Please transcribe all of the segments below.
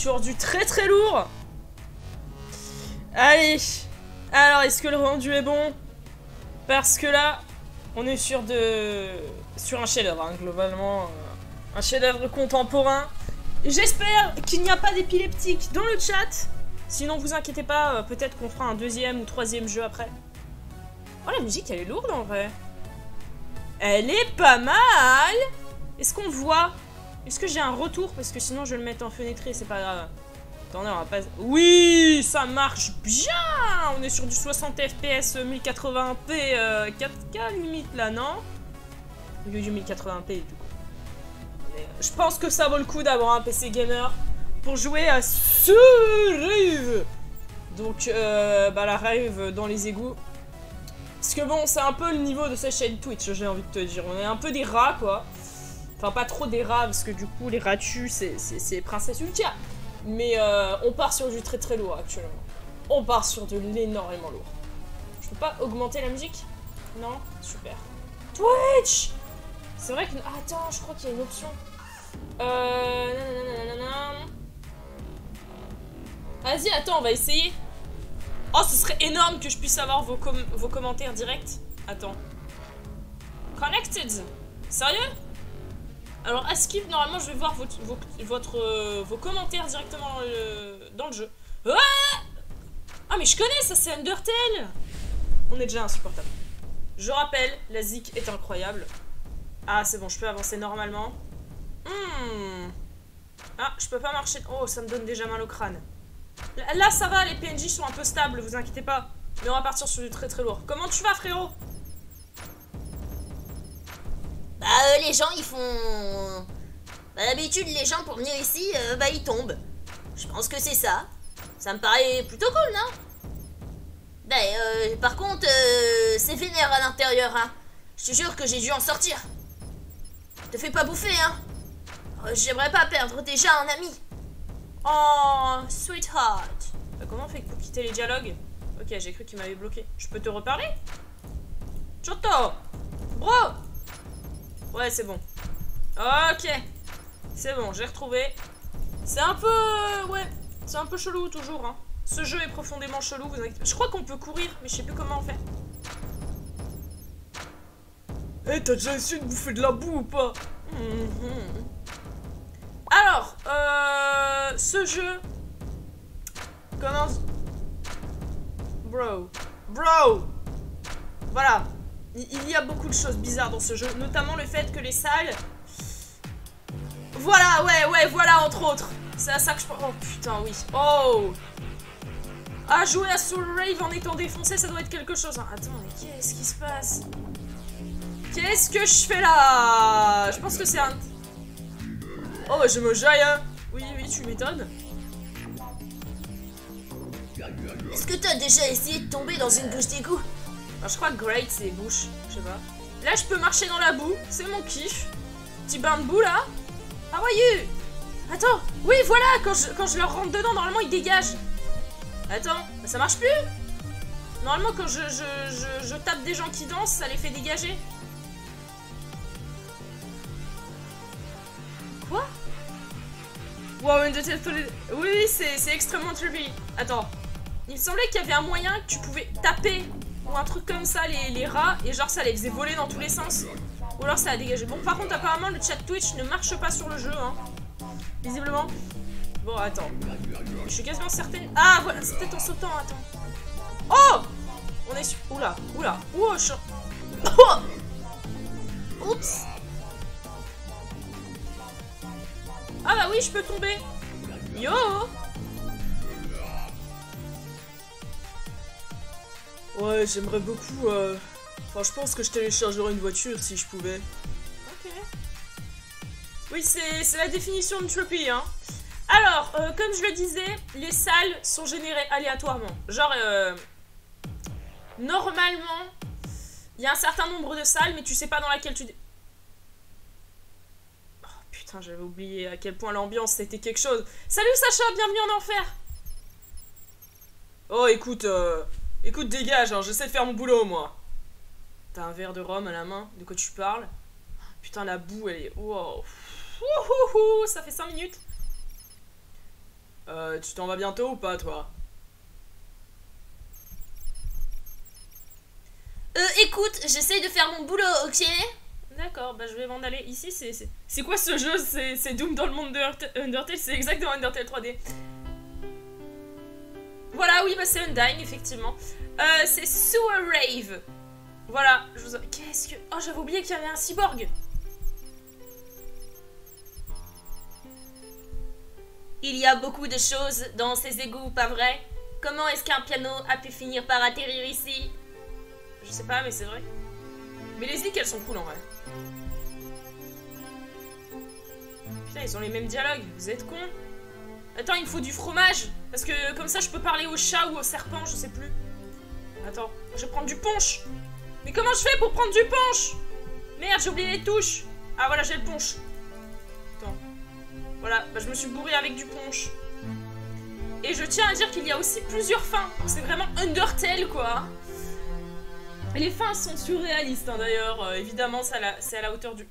sur du très lourd. Allez. Alors, est-ce que le rendu est bon? Parce que là, on est sur un chef-d'œuvre, hein, globalement. Un chef-d'œuvre contemporain. J'espère qu'il n'y a pas d'épileptique dans le chat. Sinon, vous inquiétez pas, peut-être qu'on fera un deuxième ou troisième jeu après. Oh, la musique, elle est lourde en vrai. Elle est pas mal. Est-ce qu'on voit? Est-ce que j'ai un retour? Parce que sinon, je vais le mettre en fenêtré, c'est pas grave. Attendez, on va pas... Oui, ça marche bien. On est sur du 60 FPS, 1080p, 4K limite là, non? Au lieu du 1080p du coup. Mais, je pense que ça vaut le coup d'avoir un PC gamer pour jouer à ce rave. Donc, bah la rave dans les égouts. Parce que bon, c'est un peu le niveau de sa chaîne Twitch, j'ai envie de te dire. On est un peu des rats, quoi. Enfin, pas trop des rats, parce que du coup, les ratus, c'est Princesse Ultia. Mais on part sur du très lourd actuellement. On part sur de l'énormément lourd. Je peux pas augmenter la musique? Non? Super. Twitch! C'est vrai que... Ah, attends, je crois qu'il y a une option. Vas-y, attends, on va essayer. Oh, ce serait énorme que je puisse avoir vos commentaires directs. Attends. Connected. Sérieux? Alors, à skip, normalement, je vais voir vos commentaires directement dans le jeu. Ah, mais je connais, ça, c'est Undertale. On est déjà insupportable. Je rappelle, la zik est incroyable. Ah, c'est bon, je peux avancer normalement. Ah, je peux pas marcher. Oh, ça me donne déjà mal au crâne. Là, ça va, les PNJ sont un peu stables, vous inquiétez pas. Mais on va partir sur du très lourd. Comment tu vas, frérot? Bah, les gens, ils font... Bah, d'habitude, les gens, pour venir ici, bah, ils tombent. Je pense que c'est ça. Ça me paraît plutôt cool, non? Bah, par contre, c'est vénère à l'intérieur, hein. Je te jure que j'ai dû en sortir. Te fais pas bouffer, hein. J'aimerais pas perdre déjà un ami. Oh, sweetheart. Comment on fait pour quitter les dialogues? Ok, j'ai cru qu'il m'avait bloqué. Je peux te reparler? Choto! Bro! Ouais, c'est bon. Ok. C'est bon, j'ai retrouvé. C'est un peu... ouais, c'est un peu chelou toujours, hein. Ce jeu est profondément chelou, vous inquiétez pas. Je crois qu'on peut courir, mais je sais plus comment on fait. Eh, t'as déjà essayé de bouffer de la boue ou pas? Alors, ce jeu commence... Bro. Voilà. Il y a beaucoup de choses bizarres dans ce jeu, notamment le fait que les salles... Voilà, ouais, voilà, entre autres. C'est à ça que je pense... Oh, putain, oui. Oh. Ah, jouer à Soul Rave en étant défoncé, ça doit être quelque chose. Hein. Attends, mais qu'est-ce qui se passe? Qu'est-ce que je fais là? Je pense que c'est un... Oh, bah, je me jaille, hein. Oui, tu m'étonnes. Est-ce que t'as déjà essayé de tomber dans une bouche d'égout? Alors, je crois que Great, c'est bouche. Je sais pas. Là, je peux marcher dans la boue. C'est mon kiff. Petit bain de boue, là. How are you? Attends. Oui, voilà. Quand je leur rentre dedans, normalement, ils dégagent. Attends. Bah, ça marche plus. Normalement, quand je tape des gens qui dansent, ça les fait dégager. Quoi? Wow, oui, c'est extrêmement trippy. Attends. Il me semblait qu'il y avait un moyen que tu pouvais taper ou un truc comme ça les rats et genre ça les faisait voler dans tous les sens. Ou alors ça a dégagé. Bon, par contre, apparemment, le chat Twitch ne marche pas sur le jeu, hein. Visiblement. Bon, attends. Je suis quasiment certaine... Ah, voilà, c'est peut-être en sautant, attends. Oh! On est sur... Oula. Oh, je... Oh! Oups. Ah bah oui, je peux tomber. Yo! Ouais, j'aimerais beaucoup... Enfin, je pense que je téléchargerais une voiture si je pouvais. Ok. Oui, c'est la définition de trippy, hein. Alors, comme je le disais, les salles sont générées aléatoirement. Genre, normalement, il y a un certain nombre de salles, mais tu sais pas dans laquelle tu... Oh putain, j'avais oublié à quel point l'ambiance c'était quelque chose. Salut Sacha, bienvenue en enfer. Oh, écoute, écoute, dégage, hein, j'essaie de faire mon boulot, moi. T'as un verre de rhum à la main, de quoi tu parles? Putain, la boue, elle est... Wow. Ça fait 5 minutes. tu t'en vas bientôt ou pas, toi? Écoute, j'essaye de faire mon boulot, ok? D'accord, bah je vais m'en aller. Ici, c'est quoi ce jeu? C'est Doom dans le monde de Undertale, c'est exactement Undertale 3D. Voilà, oui, bah c'est Undyne, effectivement. C'est Sewer Rave. Voilà, je vous... Qu'est-ce que... Oh, j'avais oublié qu'il y avait un cyborg. Il y a beaucoup de choses dans ces égouts, pas vrai? Comment est-ce qu'un piano a pu finir par atterrir ici? Je sais pas, mais c'est vrai. Mais les icks, elles sont cool en vrai. Putain, ils ont les mêmes dialogues, vous êtes cons? Attends, il me faut du fromage. Parce que comme ça, je peux parler au chat ou au serpent, je sais plus. Attends, je vais prendre du punch. Mais comment je fais pour prendre du punch? Merde, j'ai oublié les touches. Ah voilà, j'ai le punch. Attends. Voilà, bah, je me suis bourré avec du punch. Et je tiens à dire qu'il y a aussi plusieurs fins. C'est vraiment Undertale, quoi. Les fins sont surréalistes, hein, d'ailleurs. Évidemment, c'est à la hauteur du...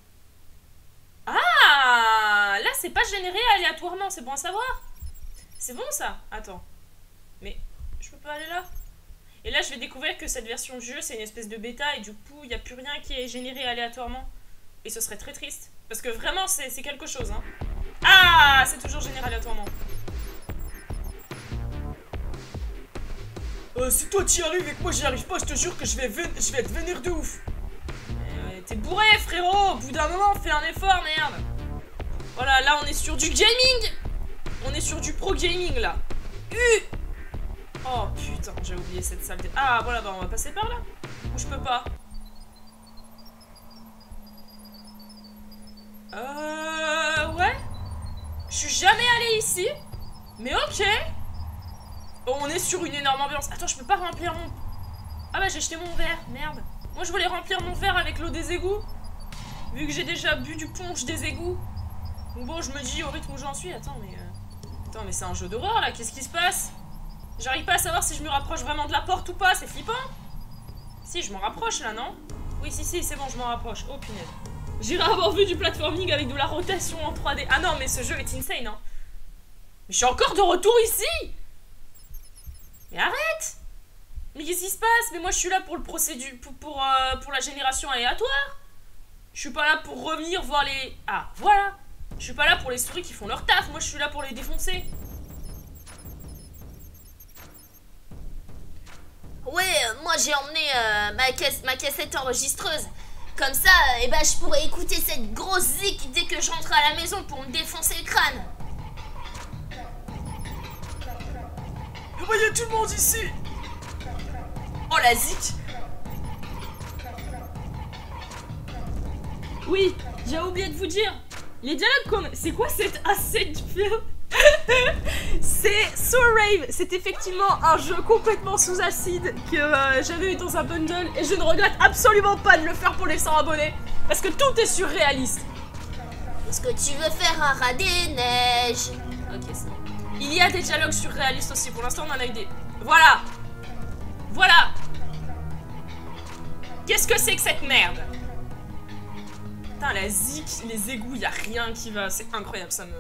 Ah! Là, c'est pas généré aléatoirement, c'est bon à savoir. C'est bon, ça? Attends. Mais, je peux pas aller là? Et là, je vais découvrir que cette version du jeu, c'est une espèce de bêta, et du coup, il n'y a plus rien qui est généré aléatoirement. Et ce serait très triste. Parce que vraiment, c'est quelque chose, hein. Ah! C'est toujours généré aléatoirement. Si toi t'y arrives et que moi j'y arrive pas, je te jure que je vais devenir de ouf. T'es bourré, frérot. Au bout d'un moment, fais un effort, merde. Voilà, là on est sur du gaming. On est sur du pro gaming là. Oh putain, j'ai oublié cette saleté. Ah voilà, bah on va passer par là. Ou je peux pas. Ouais. Je suis jamais allée ici. Mais ok. Bon, on est sur une énorme ambiance. Attends, je peux pas remplir mon... Ah bah j'ai jeté mon verre, merde. Moi je voulais remplir mon verre avec l'eau des égouts. Vu que j'ai déjà bu du punch des égouts. Donc bon, je me dis au rythme où j'en suis. Attends, mais c'est un jeu d'horreur là, qu'est-ce qui se passe? J'arrive pas à savoir si je me rapproche vraiment de la porte ou pas, c'est flippant. Si, je m'en rapproche là, non? Oui, si, c'est bon, je m'en rapproche. Oh punaise. J'irai avoir vu du platforming avec de la rotation en 3D. Ah non, mais ce jeu est insane, hein. Mais je suis encore de retour ici. Mais arrête! Mais qu'est-ce qui se passe? Mais moi je suis là pour le procédure, pour la génération aléatoire. Je suis pas là pour revenir voir les... Ah, voilà! Je suis pas là pour les souris qui font leur taf, moi je suis là pour les défoncer. Ouais, moi j'ai emmené ma cassette enregistreuse. Comme ça, eh ben, je pourrais écouter cette grosse zik dès que je rentre à la maison pour me défoncer le crâne. Et bah y'a tout le monde ici. Oh la zik. Oui, j'ai oublié de vous dire. Les dialogues comme... C'est quoi cette acide film? C'est Sewer Rave. C'est effectivement un jeu complètement sous acide que j'avais eu dans un bundle. Et je ne regrette absolument pas de le faire pour les 100 abonnés. Parce que tout est surréaliste. Est-ce que tu veux faire un rat des neiges? Ok, c'est bon. Il y a des dialogues surréalistes aussi. Pour l'instant, on en a eu des... Voilà. Voilà. Qu'est-ce que c'est que cette merde? Putain, la zik, les égouts, y a rien qui va. C'est incroyable, ça me...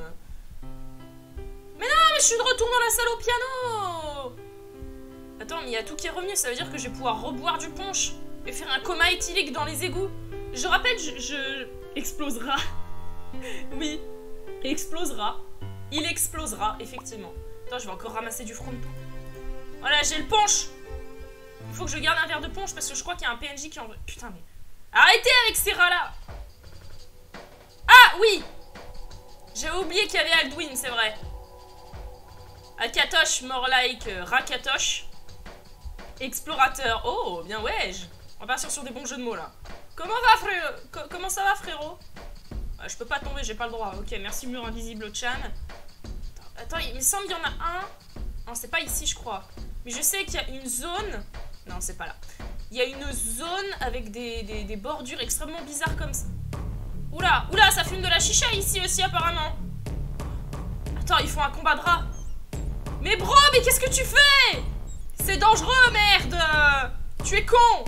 Mais non, mais je suis de retour dans la salle au piano. Attends, mais il y a tout qui est revenu. Ça veut dire que je vais pouvoir reboire du punch et faire un coma éthylique dans les égouts. Je rappelle, je... explosera. Oui, explosera. Il explosera, effectivement. Attends, je vais encore ramasser du fronton. Voilà, j'ai le punch. Il faut que je garde un verre de punch parce que je crois qu'il y a un PNJ qui en veut. Putain, mais... Arrêtez avec ces rats-là. Ah, oui. J'ai oublié qu'il y avait Alduin, c'est vrai. Akatosh, more like Rakatosh. Explorateur. Oh, bien ouais. On va partir sur des bons jeux de mots, là. Comment va, frérot? Comment ça va, frérot? Je peux pas tomber, j'ai pas le droit. Ok, merci mur invisible Chan. Attends, il me semble qu'il y en a un. Non, c'est pas ici, je crois. Mais je sais qu'il y a une zone... Non, c'est pas là. Il y a une zone avec des bordures extrêmement bizarres comme ça. Oula, oula, ça fume de la chicha ici aussi, apparemment. Attends, ils font un combat de rats. Mais bro, mais qu'est-ce que tu fais? C'est dangereux, merde. Tu es con.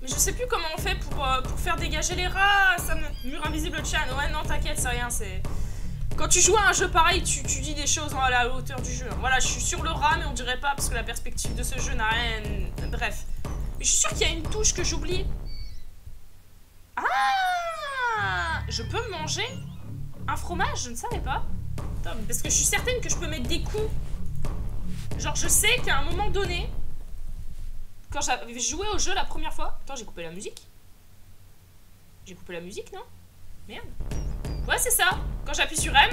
Mais je sais plus comment on fait pour faire dégager les rats. Ça me... Mur invisible Chan. Ouais, non, t'inquiète, c'est rien, c'est... Quand tu joues à un jeu pareil, tu dis des choses à la hauteur du jeu. Voilà, je suis sur le rat, mais on dirait pas parce que la perspective de ce jeu n'a rien... Bref. Mais je suis sûre qu'il y a une touche que j'oublie. Ah! Je peux manger un fromage, je ne savais pas. Attends, parce que je suis certaine que je peux mettre des coups. Genre, je sais qu'à un moment donné, quand j'avais joué au jeu la première fois... Attends, j'ai coupé la musique. J'ai coupé la musique, non? Merde. Ouais, c'est ça. Quand j'appuie sur M.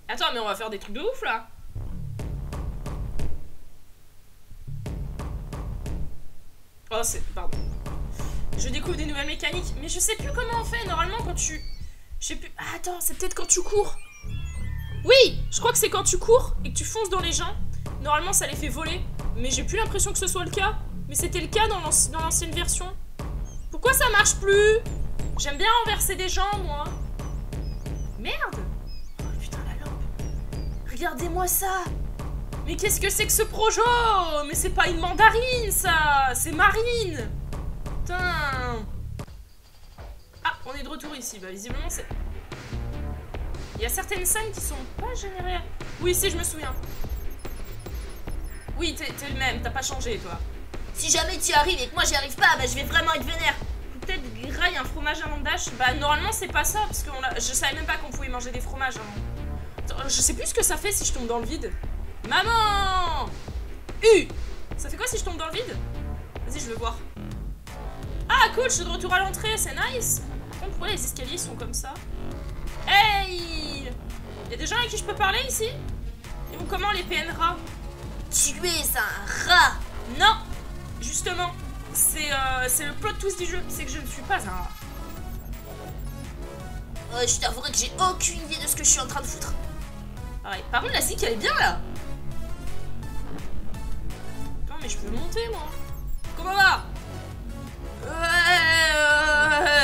Attends, mais on va faire des trucs de ouf, là. Oh, c'est... Pardon. Je découvre des nouvelles mécaniques. Mais je sais plus comment on fait. Normalement, quand tu... Je sais plus... Ah, attends, c'est peut-être quand tu cours. Oui, je crois que c'est quand tu cours et que tu fonces dans les gens. Normalement, ça les fait voler. Mais j'ai plus l'impression que ce soit le cas. Mais c'était le cas dans l'ancienne version. Pourquoi ça marche plus? J'aime bien renverser des gens, moi. Merde. Oh, putain, la lampe. Regardez-moi ça. Mais qu'est-ce que c'est que ce projo? Mais c'est pas une mandarine, ça. C'est Marine. Putain. Ah, on est de retour ici. Bah, visiblement, c'est... Il y a certaines scènes qui sont pas générées. Oui, si, je me souviens. Oui, t'es le même. T'as pas changé, toi. Si jamais tu y arrives et que moi j'y arrive pas, bah je vais vraiment être vénère. Peut-être graille un fromage avant d'âge. Bah normalement c'est pas ça parce que je savais même pas qu'on pouvait manger des fromages avant. Attends, je sais plus ce que ça fait si je tombe dans le vide. Maman! Ça fait quoi si je tombe dans le vide? Vas-y, je veux voir. Ah cool, je suis de retour à l'entrée, c'est nice. Par contre, pourquoi les escaliers sont comme ça? Hey! Y'a des gens avec qui je peux parler ici? Ils vont comment les PNRA? Tu es un rat. Non! Justement, c'est le plot twist du jeu, c'est que je ne suis pas un rat. Je t'avouerai que j'ai aucune idée de ce que je suis en train de foutre. Pareil. Par contre, la zik, elle est bien là. Attends, mais je peux monter moi. Comment va?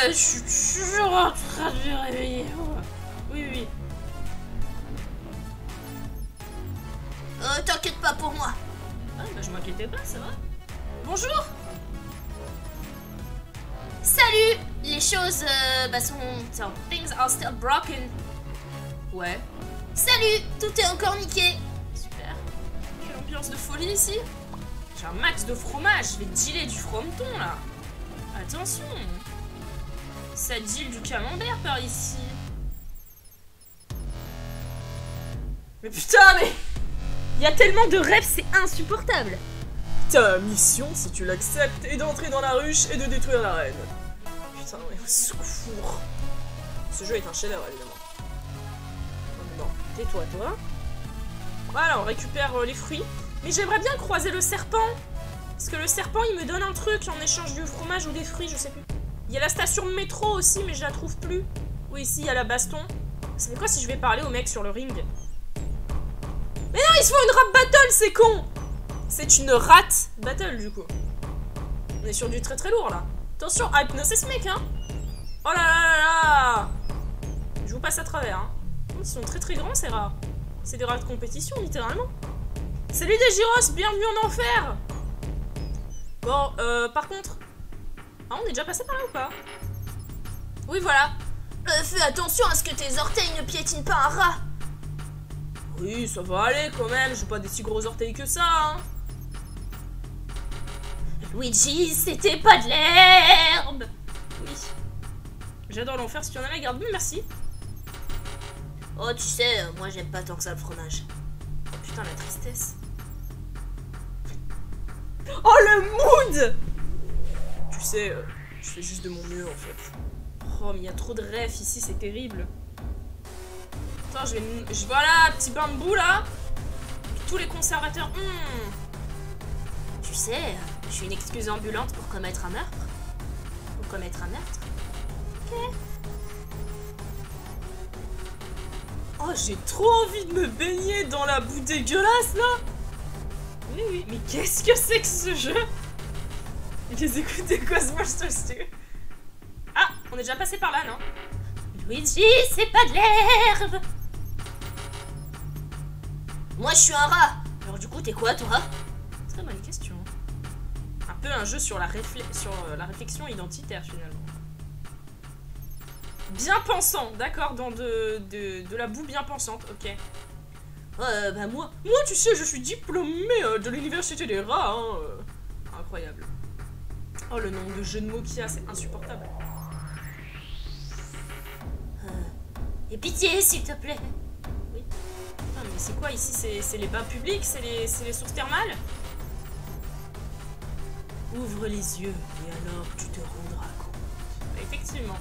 Je suis toujours en train de me réveiller. Oui, oui. T'inquiète pas pour moi. Ah, bah je m'inquiétais pas, c'est vrai. Bonjour. Salut. Les choses sont... Things are still broken. Ouais. Salut. Tout est encore niqué. Super. Quelle ambiance de folie ici. J'ai un max de fromage. Je vais dealer du frometon là. Attention. Ça deal du camembert par ici. Mais putain, mais... Il y a tellement de rêves, c'est insupportable. Ta mission, si tu l'acceptes, est d'entrer dans la ruche et de détruire la reine. Putain, mais au secours. Ce jeu est un chef-d'œuvre, évidemment. Non, tais-toi, toi. Voilà, on récupère les fruits. Mais j'aimerais bien croiser le serpent. Parce que le serpent, il me donne un truc en échange du fromage ou des fruits, je sais plus. Il y a la station de métro aussi, mais je la trouve plus. Oui, ici, il y a la baston. Ça fait quoi si je vais parler au mec sur le ring? Mais non, ils se font une rap battle, c'est con! C'est une rat battle, du coup. On est sur du très très lourd, là. Attention, hypnosis mec, hein! Oh là là là là! Je vous passe à travers, hein. Ils sont très très grands, ces rats. C'est des rats de compétition, littéralement. Salut des gyros, bienvenue en enfer! Bon, par contre... Ah, on est déjà passé par là ou pas? Oui, voilà. Fais attention à ce que tes orteils ne piétinent pas un rat. Oui, ça va aller quand même, j'ai pas des si gros orteils que ça, hein. Luigi, c'était pas de l'herbe. Oui. J'adore l'enfer, si tu en as la garde, merci. Oh, tu sais, moi j'aime pas tant que ça le fromage. Oh putain, la tristesse. Oh, le mood! Tu sais, je fais juste de mon mieux, en fait. Oh, mais il y a trop de rêves ici, c'est terrible. Attends, voilà, petit bain de boue, là. Tous les conservateurs. Tu sais, je suis une excuse ambulante pour commettre un meurtre. Pour commettre un meurtre. Ok. Oh, j'ai trop envie de me baigner dans la boue dégueulasse, là. Oui, oui, mais qu'est-ce que c'est que ce jeu? Les écoutes des Ghostbusters. Ah, on est déjà passé par là, non? Luigi, c'est pas de l'herbe. Moi, je suis un rat. Alors du coup, t'es quoi, toi? Très bonne question. Un peu un jeu sur la réflexion identitaire, finalement. Bien pensant, d'accord, dans de la boue bien pensante, ok. Bah moi, Tu sais, je suis diplômé de l'université des rats, hein. Incroyable. Oh, le nombre de jeux de mots qu'il y a, c'est insupportable. et pitié, s'il te plaît. Oui. Ah, mais c'est quoi ici? C'est les bains publics? C'est les sources thermales? Ouvre les yeux et alors tu te rendras compte. Effectivement.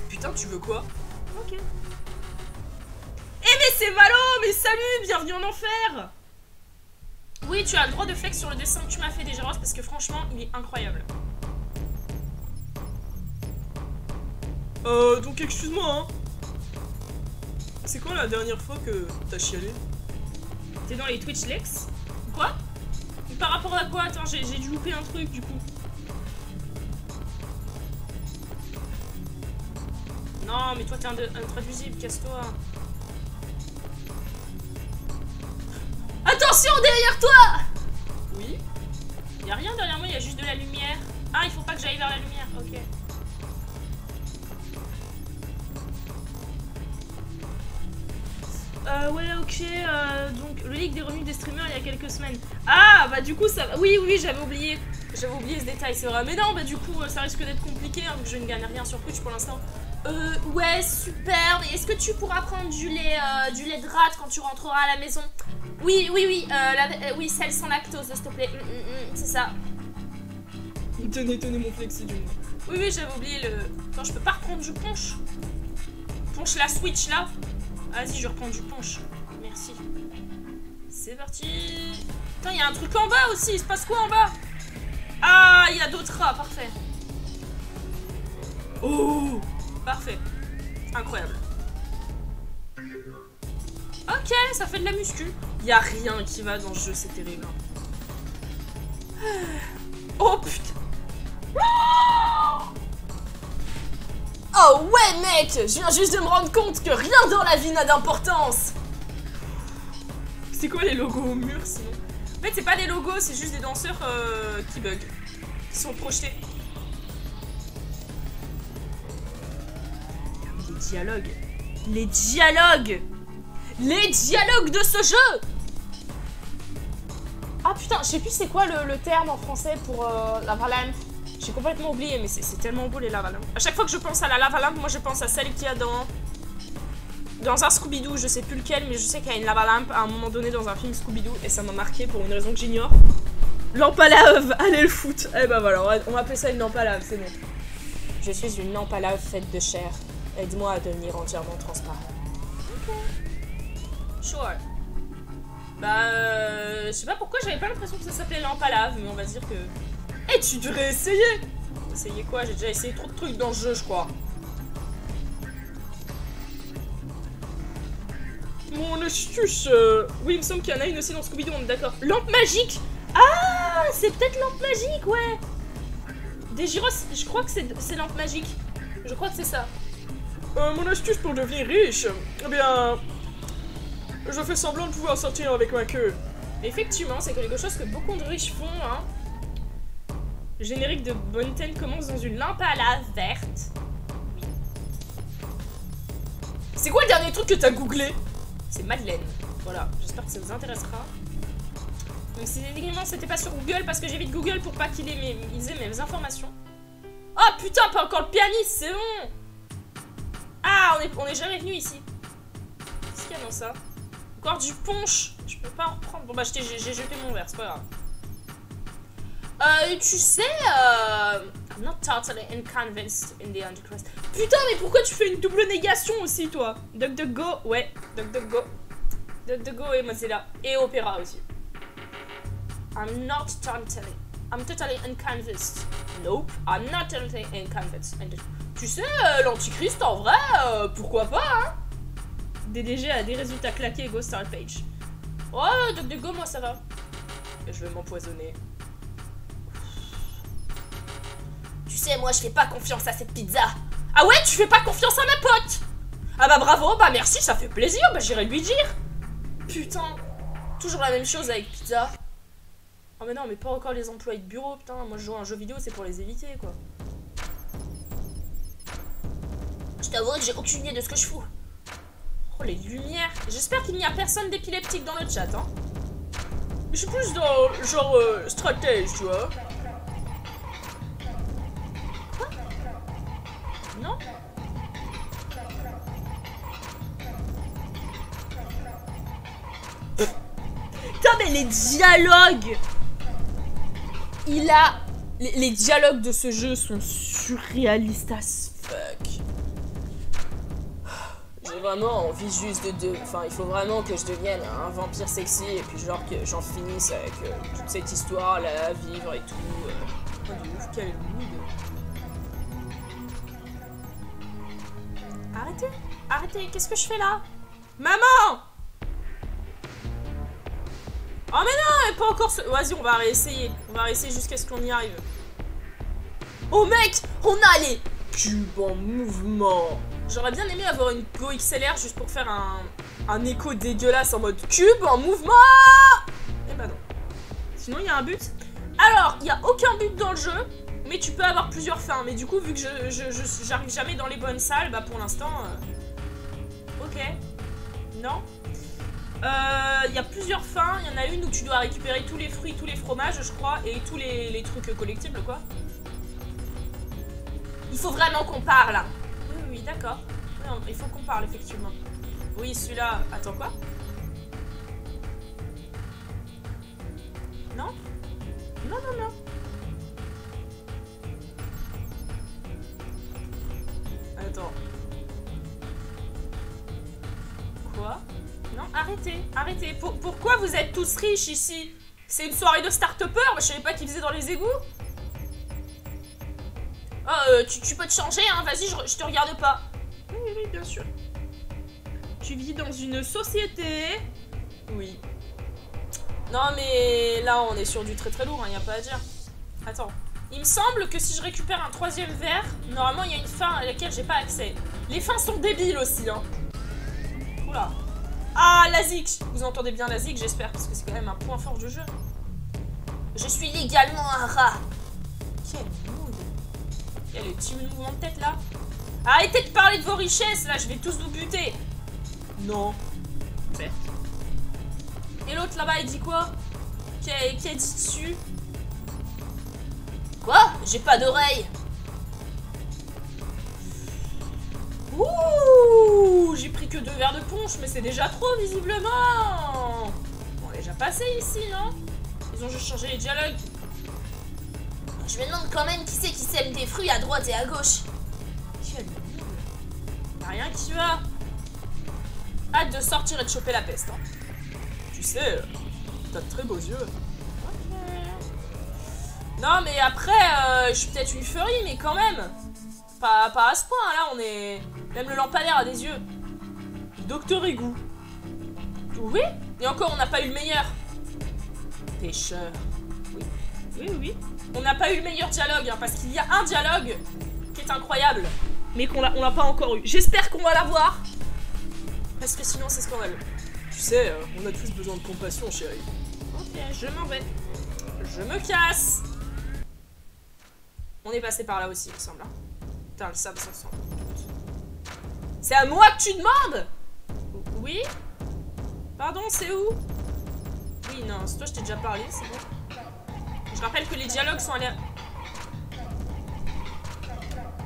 Putain, tu veux quoi? Ok. Eh mais c'est Malo! Mais salut! Bienvenue en enfer! Oui, tu as le droit de flex sur le dessin que tu m'as fait déjà, Rose, parce que franchement, il est incroyable. Donc excuse-moi, hein. C'est quoi la dernière fois que t'as chialé? T'es dans les Twitch Lex? Quoi? Par rapport à quoi? Attends, j'ai dû louper un truc du coup. Non, mais toi t'es intraduisible, casse-toi. Attention derrière toi! Oui. Y'a rien derrière moi, il y a juste de la lumière. Ah, il faut pas que j'aille vers la lumière, ok. Ouais, ok, donc le leak des revenus des streamers il y a quelques semaines. Ah, bah du coup, ça... Oui, j'avais oublié. J'avais oublié ce détail, c'est vrai. Mais non, bah du coup, ça risque d'être compliqué, hein, vu que je ne gagne rien sur Twitch pour l'instant. Ouais, super. Mais est-ce que tu pourras prendre du lait de rate quand tu rentreras à la maison? Oui, oui, celle sans lactose, s'il te plaît. C'est ça. Tenez mon flexi du moins. Oui, j'avais oublié le... Attends, je peux pas reprendre du punch. Punch la Switch, là. Vas-y, je reprends du punch. Merci. C'est parti. Putain, il y a un truc en bas aussi. Il se passe quoi en bas? Ah, il y a d'autres rats. Parfait. Oh, parfait. Incroyable. Ok, ça fait de la muscu. Il y a rien qui va dans ce jeu, c'est terrible. Oh putain. Oh ouais mec, je viens juste de me rendre compte que rien dans la vie n'a d'importance. C'est quoi les logos au mur sinon? En fait c'est pas des logos, c'est juste des danseurs qui bug. Qui sont projetés. Les dialogues. Les dialogues. Les dialogues de ce jeu. Ah putain, je sais plus c'est quoi le terme en français pour lava lamp. J'ai complètement oublié, mais c'est tellement beau les lava lamp. À chaque fois que je pense à la lava lamp, moi je pense à celle qu'il y a dans un Scooby-Doo, je sais plus lequel, mais je sais qu'il y a une lava lamp à un moment donné dans un film Scooby-Doo, et ça m'a marqué pour une raison que j'ignore. Lampe à lave, allez le foot. Eh ben voilà, on va appeler ça une lampe à lave, c'est bon. Je suis une lampe à lave faite de chair. Aide-moi à devenir entièrement transparent. Ok. Sure. Bah, je sais pas pourquoi j'avais pas l'impression que ça s'appelait lampe à lave, mais on va dire que... Eh, tu devrais essayer! Essayer quoi? J'ai déjà essayé trop de trucs dans ce jeu, je crois. Mon astuce... Oui, il me semble qu'il y en a une aussi dans Scooby-Doo, on est d'accord. Lampe magique! Ah, c'est peut-être lampe magique, ouais! Des gyros, je crois que c'est lampe magique. Je crois que c'est ça. Mon astuce pour devenir riche, eh bien... Je fais semblant de pouvoir sortir avec ma queue. Effectivement, c'est quelque chose que beaucoup de riches font, hein. Le générique de Bonne Ten commence dans une lampe à lave verte. Oui. C'est quoi le dernier truc que t'as googlé? C'est Madeleine. Voilà, j'espère que ça vous intéressera. Donc si évidemment c'était pas sur Google, parce que j'évite Google pour pas qu'il ait mes informations. Oh putain, pas encore le pianiste, c'est bon. Ah, on est jamais venu ici. Qu'est-ce qu'il y a dans ça? Encore du punch. Je peux pas en reprendre. Bon bah j'ai jeté mon verre, c'est pas grave. Tu sais, I'm not totally unconvinced in the Antichrist. Putain, mais pourquoi tu fais une double négation aussi, toi? DuckDuckGo, ouais, DuckDuckGo. DuckDuckGo et Mozilla. Et Opera aussi. I'm totally unconvinced. Nope, I'm not totally unconvinced. Tu sais, l'Antichrist, en vrai, pourquoi pas, hein? DDG a des résultats claqués, go start page. Oh, DuckDuckGo, moi ça va. Et je vais m'empoisonner. Tu sais, moi je fais pas confiance à cette pizza. Ah ouais, tu fais pas confiance à ma pote? Ah bah bravo, bah merci, ça fait plaisir, bah j'irai lui dire. Putain, toujours la même chose avec pizza. Oh mais non, mais pas encore les employés de bureau, putain. Moi je joue à un jeu vidéo, c'est pour les éviter, quoi. Je t'avouerai que j'ai aucune idée de ce que je fous. Oh, les lumières. J'espère qu'il n'y a personne d'épileptique dans le chat, hein. Je suis plus dans, genre, stratège, tu vois. Quoi? Non? Putain, mais les dialogues! Il a... Les dialogues de ce jeu sont surréalistes as fuck. J'ai vraiment envie juste de... Enfin, il faut vraiment que je devienne un vampire sexy et puis genre que j'en finisse avec toute cette histoire là, à vivre et tout. Oh, de ouf, quel mood. Arrêtez! Arrêtez! Qu'est-ce que je fais là? Maman! Oh mais non, elle est pas encore... Vas-y, on va réessayer. On va réessayer jusqu'à ce qu'on y arrive. Oh mec, on a les cubes en mouvement. J'aurais bien aimé avoir une Go XLR juste pour faire un écho dégueulasse en mode cube en mouvement. Eh ben non. Sinon, il y a un but. Alors, il n'y a aucun but dans le jeu, mais tu peux avoir plusieurs fins. Mais du coup, vu que j'arrive jamais dans les bonnes salles, bah pour l'instant... Ok. Non. Il y a plusieurs fins. Il y en a une où tu dois récupérer tous les fruits, tous les fromages, je crois, et tous les trucs collectibles, quoi. Il faut vraiment qu'on parle. Oui, oui, d'accord. Oui, il faut qu'on parle, effectivement. Oui, celui-là... Attends, quoi? Non? Non, non, non. Attends. Quoi? Non, arrêtez, arrêtez. Pourquoi vous êtes tous riches ici? C'est une soirée de start-upper? Je savais pas qu'ils faisaient dans les égouts. Oh, tu peux te changer, hein. Vas-y, je te regarde pas. Oui, oui, oui, bien sûr. Tu vis dans une société. Oui. Non, mais là, on est sur du très très lourd, hein, y a pas à dire. Attends. Il me semble que si je récupère un troisième verre, normalement, il y a une fin à laquelle j'ai pas accès. Les fins sont débiles aussi, hein. Oula. Ah, la zik. Vous entendez bien la zik, j'espère, parce que c'est quand même un point fort du jeu. Je suis légalement un rat. Quel mood. Il y a les petits mouvements de tête, là. Arrêtez de parler de vos richesses, là, je vais tous vous buter. Non. Certes. Et l'autre, là-bas, il dit quoi? Qui a dit dessus? Quoi? J'ai pas d'oreille. Ouh, j'ai pris que 2 verres de punch, mais c'est déjà trop, visiblement. On est déjà passé ici, non? Ils ont juste changé les dialogues. Je me demande quand même qui c'est qui sème des fruits à droite et à gauche. Quel nul. Y'a rien qui va. Hâte de sortir et de choper la peste, hein. Tu sais, t'as de très beaux yeux. Ok. Non, mais après, je suis peut-être une furie, mais quand même. Pas à ce point, là, on est... Même le lampadaire a des yeux. Docteur Égout. Oui. Et encore, on n'a pas eu le meilleur. Pêcheur. Oui. Oui, oui. On n'a pas eu le meilleur dialogue, hein, parce qu'il y a un dialogue qui est incroyable, mais qu'on l'a pas encore eu. J'espère qu'on va l'avoir, parce que sinon c'est scandaleux. Tu sais, on a tous besoin de compassion, chérie. Ok, je m'en vais. Je me casse. On est passé par là aussi, il me semble. Hein. Putain, le sable, ça sent. C'est à moi que tu demandes? Oui? Pardon, c'est où? Oui, non, c'est toi, je t'ai déjà parlé, c'est bon. Je rappelle que les dialogues sont allés...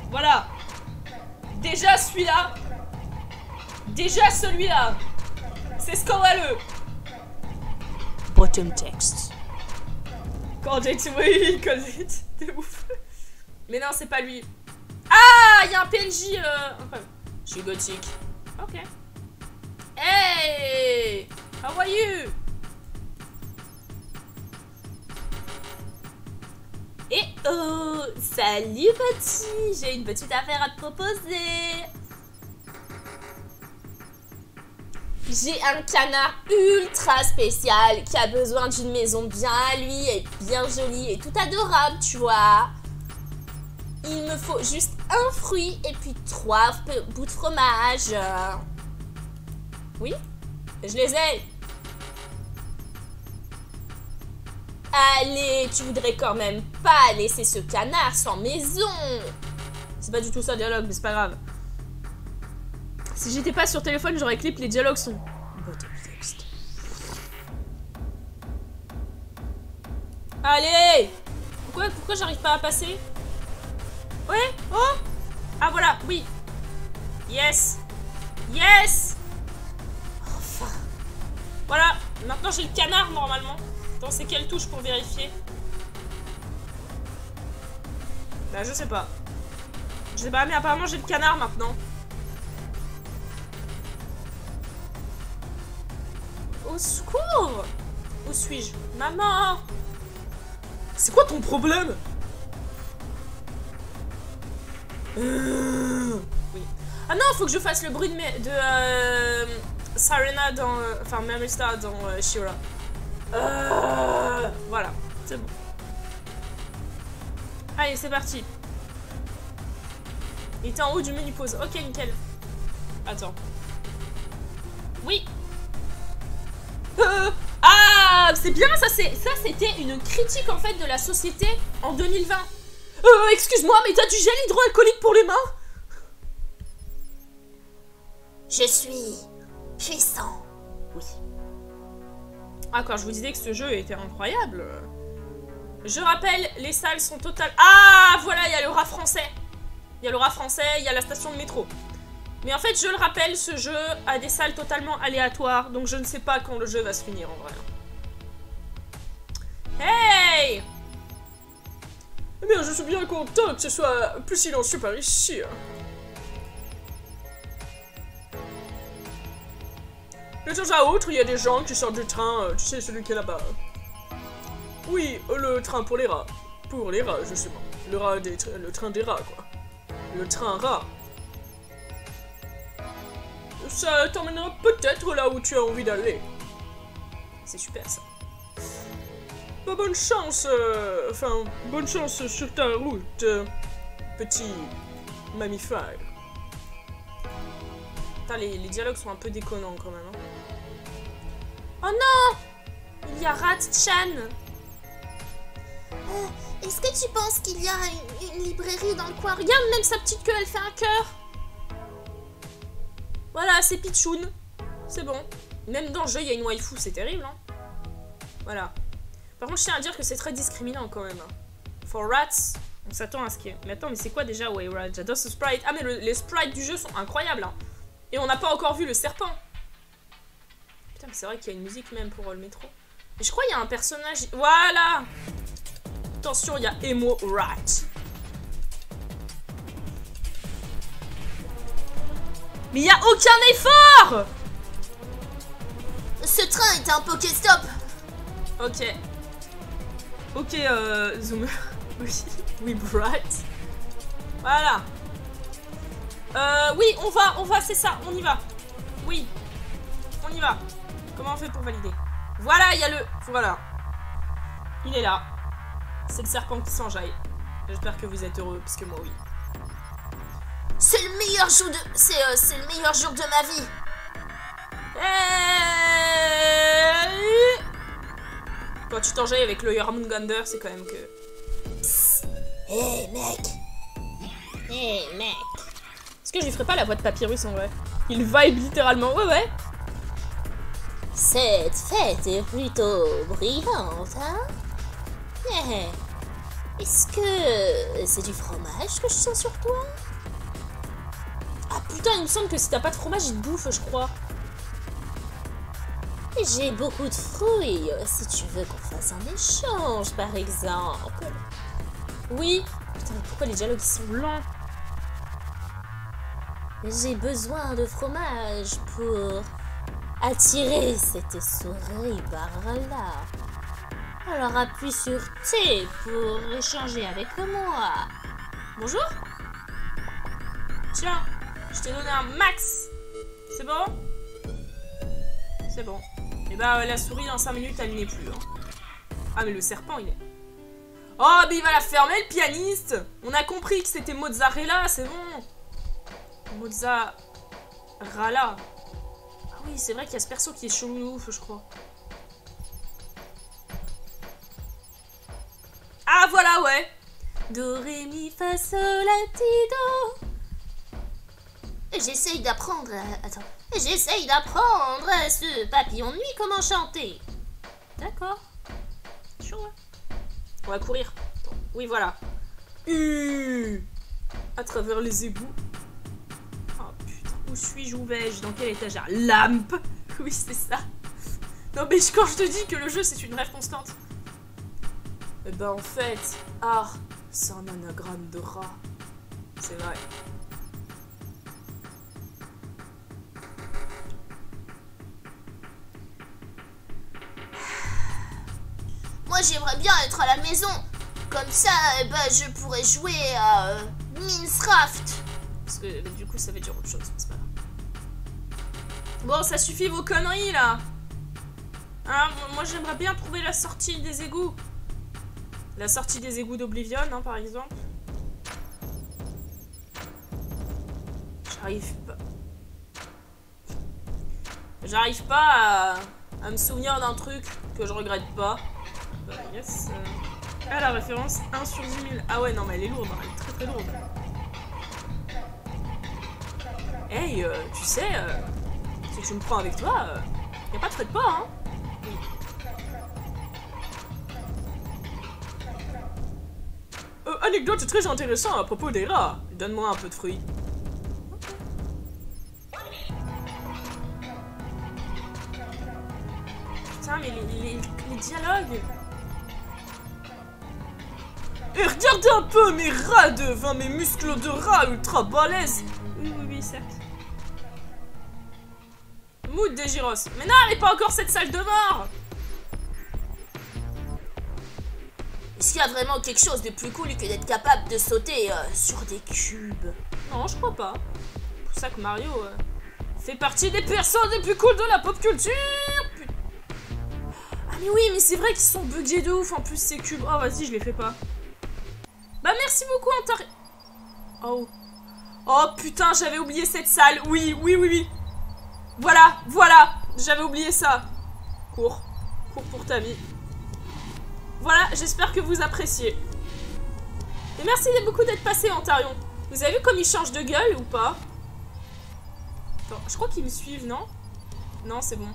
Voilà. Déjà celui-là. Déjà celui-là. C'est scandaleux. Bottom text. Quand j'étais... Oui, quand j'étais ouf. Mais non, c'est pas lui. Ah, il y a un PNJ... incroyable. Je suis gothique. Ok. Hey! How are you? Et oh, salut petit, j'ai une petite affaire à te proposer. J'ai un canard ultra spécial qui a besoin d'une maison bien à lui et bien jolie et tout adorable, tu vois. Il me faut juste un fruit et puis 3 bouts de fromage. Oui, je les ai. Allez, tu voudrais quand même pas laisser ce canard sans maison. C'est pas du tout ça le dialogue, mais c'est pas grave. Si j'étais pas sur téléphone, j'aurais clip, les dialogues sont... Bottom text. Allez! Pourquoi j'arrive pas à passer? Ouais? Oh! Ah voilà, oui. Yes! Yes! Enfin. Voilà, maintenant j'ai le canard normalement. Attends, c'est quelle touche pour vérifier? Bah je sais pas. Je sais pas, mais apparemment j'ai le canard maintenant. Au secours! Où suis-je? Maman! C'est quoi ton problème? Oui. Ah non, faut que je fasse le bruit de Serena dans... enfin, Mary Star dans She-Ra. Voilà, c'est bon. Allez, c'est parti. Il était en haut du menu pause. Ok, nickel. Attends. Oui. Ah, c'est bien, ça c'était une critique en fait de la société en 2020. Excuse-moi, mais t'as du gel hydroalcoolique pour les mains? Je suis puissant. Oui. Ah, quand je vous disais que ce jeu était incroyable. Je rappelle, les salles sont totales... Ah, voilà, il y a le rat français. Il y a le rat français, il y a la station de métro. Mais en fait, je le rappelle, ce jeu a des salles totalement aléatoires, donc je ne sais pas quand le jeu va se finir en vrai. Hey! Eh bien, je suis bien content que ce soit plus silencieux par ici. De temps à autre, il y a des gens qui sortent du train, tu sais, celui qui est là-bas. Oui, le train pour les rats. Pour les rats, justement. Le train des rats, quoi. Le train rat. Ça t'emmènera peut-être là où tu as envie d'aller. C'est super, ça. Bah, bonne chance, enfin, bonne chance sur ta route, petit mammifère. Putain, les dialogues sont un peu déconnants, quand même. Hein. Oh non! Il y a Rat-chan. Est-ce que tu penses qu'il y a une librairie dans le coin? Regarde, même sa petite queue, elle fait un cœur. Voilà, c'est Pichoun. C'est bon. Même dans le jeu, il y a une waifu, c'est terrible, hein. Voilà. Par contre, je tiens à dire que c'est très discriminant, quand même. For Rats, on s'attend à ce qu'il y ait... Mais attends, mais c'est quoi déjà Wayrat? J'adore ce sprite. Ah, mais les sprites du jeu sont incroyables, hein. Et on n'a pas encore vu le serpent. Putain, mais c'est vrai qu'il y a une musique même pour le métro. Et je crois qu'il y a un personnage... Voilà! Attention, il y a Emo Rat. Mais il n'y a aucun effort! Ce train est un Pokéstop. Ok. Ok, Zoom. Oui, oui, Brat. Voilà. Oui, on va, c'est ça, on y va. Oui, on y va. Comment on fait pour valider? Voilà, il y a le... Voilà. Il est là. C'est le serpent qui s'enjaille. J'espère que vous êtes heureux, parce que moi, oui. C'est le meilleur jour de... C'est le meilleur jour de ma vie. Quand tu t'enjailles avec le Yarmungander, c'est quand même que... Hé, mec. Hé, mec. Est-ce que je lui ferais pas la voix de Papyrus, en vrai? Il vibe littéralement. Ouais, ouais. Cette fête est plutôt brillante, hein? Est-ce que c'est du fromage que je sens sur toi? Ah putain, il me semble que si t'as pas de fromage, il te bouffe, je crois. J'ai beaucoup de fruits, si tu veux qu'on fasse un échange, par exemple. Oui. Putain, mais pourquoi les dialogues sont lents? J'ai besoin de fromage pour attirer cette souris par là. Alors appuie sur T pour échanger avec moi. Bonjour. Tiens, je t'ai donné un max. C'est bon? C'est bon. Et bah la souris dans 5 minutes elle n'est plus. Hein. Ah mais le serpent il est... Oh mais il va la fermer le pianiste. On a compris que c'était Mozzarella, c'est bon. Mozzarella. Ah oui c'est vrai qu'il y a ce perso qui est chelou de ouf je crois. Ah voilà ouais. Do, ré, mi, fa, sol, la, ti, do. J'essaye d'apprendre à... Attends. J'essaye d'apprendre à ce papillon de nuit comment chanter. D'accord. Sure. On va courir. Attends. Oui, voilà. À travers les égouts. Oh putain, où suis-je, où vais-je? Dans quel étagère? Lampe. Oui, c'est ça. Non mais quand je te dis que le jeu c'est une rêve constante. Eh ben en fait, art, c'est un anagramme de rat. C'est vrai. Moi j'aimerais bien être à la maison. Comme ça, eh ben, je pourrais jouer à Minecraft. Parce que du coup ça va dire autre chose, c'est pas grave. Bon, ça suffit vos conneries là. Hein, moi j'aimerais bien trouver la sortie des égouts. La sortie des égouts d'Oblivion, hein, par exemple. J'arrive pas à me souvenir d'un truc que je regrette pas. Yes. Ah, la référence 1 sur 10 000. Ah ouais, non mais elle est lourde, hein, elle est très très lourde. Hey, tu sais, si tu me prends avec toi, y a pas de frais de pas, hein. Oui. Anecdote très intéressante à propos des rats. Donne-moi un peu de fruits. Putain, mais les dialogues. Et regardez un peu mes rats de vin, mes muscles de rat ultra balèzes. Oui, certes. Mood des gyros. Mais non, elle est pas encore cette salle de mort. Est-ce qu'il y a vraiment quelque chose de plus cool que d'être capable de sauter sur des cubes? Non, je crois pas. C'est pour ça que Mario fait partie des personnes les plus cool de la pop culture. Ah mais oui, mais c'est vrai qu'ils sont buggés de ouf en plus ces cubes. Oh vas-y, je les fais pas. Bah merci beaucoup Antari... Oh putain, j'avais oublié cette salle. Oui. Voilà, j'avais oublié ça. Cours pour ta vie. Voilà, j'espère que vous appréciez. Et merci beaucoup d'être passé, Antarion. Vous avez vu comme il change de gueule ou pas? Attends, je crois qu'ils me suivent, non? Non, c'est bon.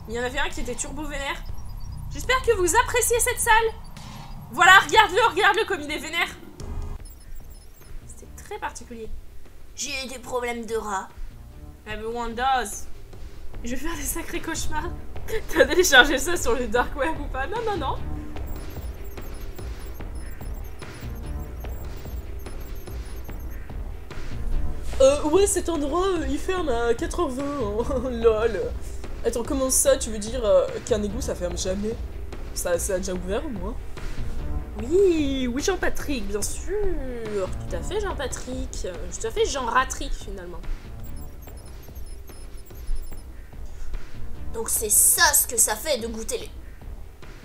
Il y en avait un qui était turbo vénère. J'espère que vous appréciez cette salle. Voilà, regarde-le comme il est vénère. C'était très particulier. J'ai des problèmes de rat. Everyone does. Je vais faire des sacrés cauchemars. T'as téléchargé ça sur le dark web ou pas? Non. Ouais, cet endroit, il ferme à 4h20. Hein. Lol. Attends, comment ça, tu veux dire qu'un égout, ça ferme jamais? Ça a déjà ouvert, au moins? Oui, Jean-Patrick, bien sûr. Tout à fait, Jean-Patrick. Tout à fait, Jean-Ratrick, finalement. Donc c'est ça ce que ça fait de goûter les...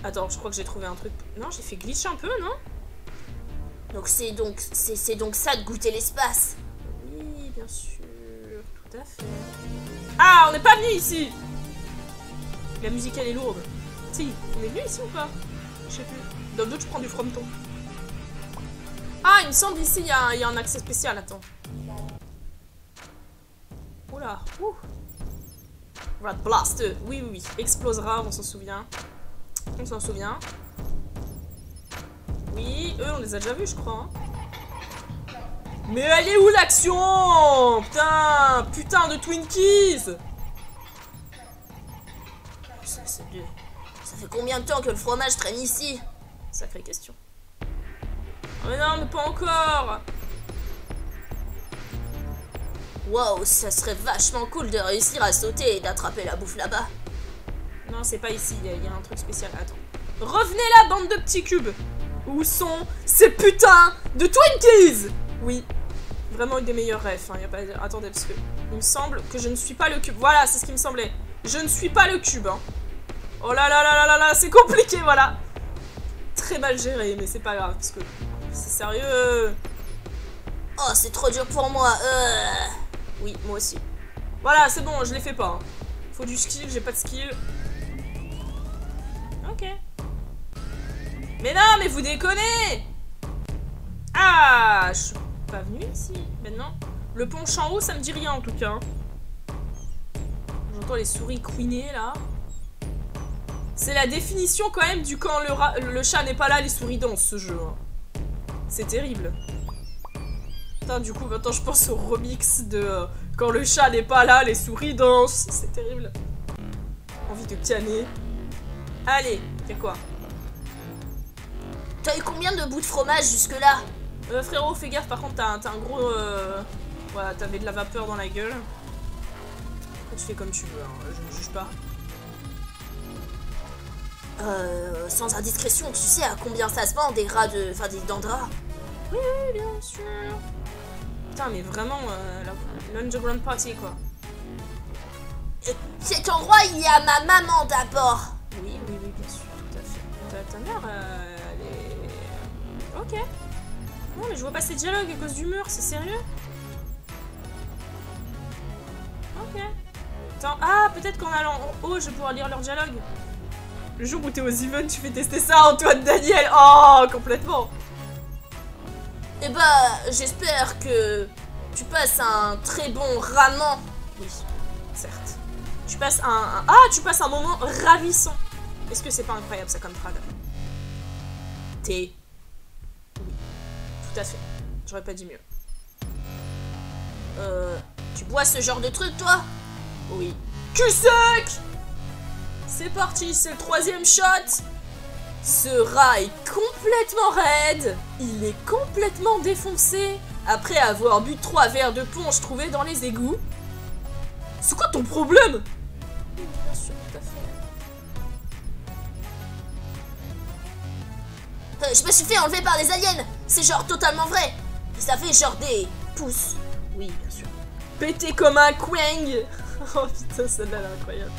Attends, je crois que j'ai trouvé un truc... Non, j'ai fait glitch un peu, non? Donc c'est donc ça de goûter l'espace. Oui, bien sûr, tout à fait. Ah, on n'est pas venu ici. La musique, elle est lourde. Si, on est venu ici ou pas? Je sais plus. Dans le doute, je prends du frometon. Ah, il me semble ici, il y a un accès spécial, attends. Oula, Rat Blast, oui, explosera, on s'en souvient. Oui, eux, on les a déjà vus, je crois. Hein. Mais elle est où l'action? Putain de Twinkies. Ça fait combien de temps que le fromage traîne ici? Sacrée question. Oh mais non, mais pas encore. Wow, ça serait vachement cool de réussir à sauter et d'attraper la bouffe là-bas. Non, c'est pas ici, il y a un truc spécial. Attends. Revenez là, bande de petits cubes. Où sont ces putains de Twinkies? Oui. Vraiment une des meilleures refs, hein, y a pas à dire. Attendez, parce que il me semble que je ne suis pas le cube. Voilà, c'est ce qui me semblait. Je ne suis pas le cube, hein. Oh là, c'est compliqué, voilà. Très mal géré, mais c'est pas grave, parce que c'est sérieux. Oh, c'est trop dur pour moi. Oui, moi aussi. Voilà, c'est bon, je les fais pas. Hein. Faut du skill, j'ai pas de skill. Ok. Mais non, mais vous déconnez. Ah, je suis pas venue ici. Maintenant. Le punch en haut, ça me dit rien en tout cas. J'entends les souris couiner là. C'est la définition quand même du quand le chat n'est pas là, les souris dansent ce jeu. Hein. C'est terrible. Putain, du coup, maintenant je pense au remix de quand le chat n'est pas là, les souris dansent. C'est terrible. Envie de canner. Allez, fais quoi? T'as eu combien de bouts de fromage jusque-là? Frérot, fais gaffe, par contre, t'as un gros... Voilà, t'avais de la vapeur dans la gueule. Après, tu fais comme tu veux, hein, je ne juge pas. Sans indiscrétion, tu sais à combien ça se vend des rats de... Enfin, des dents de rat? Oui, bien sûr. Putain, mais vraiment, l'underground party, quoi. Cet endroit, il y a ma maman d'abord. Oui, bien sûr, tout à fait. Ta mère, elle est... Ok. Non, mais je vois pas ces dialogues à cause du mur, c'est sérieux? Ok. Attends, ah, peut-être qu'en allant en haut, je vais pouvoir lire leur dialogue. Le jour où t'es aux events, tu fais tester ça, Antoine Daniel. Oh, complètement. Eh bah, j'espère que tu passes un très bon ramen. Oui, certes. Tu passes tu passes un moment ravissant. Est-ce que c'est pas incroyable ça comme trad? Thé. Oui, tout à fait. J'aurais pas dit mieux. Tu bois ce genre de truc, toi? Oui. Cul sec! C'est parti, c'est le 3e shot. Ce rat est complètement raide. Il est complètement défoncé. Après avoir bu 3 verres de punch trouvés dans les égouts. C'est quoi ton problème? Bien sûr, tout à fait. Je me suis fait enlever par des aliens. C'est genre totalement vrai. Ça fait genre des pouces. Oui, bien sûr. Pété comme un quang. Oh putain, celle-là, elle est incroyable.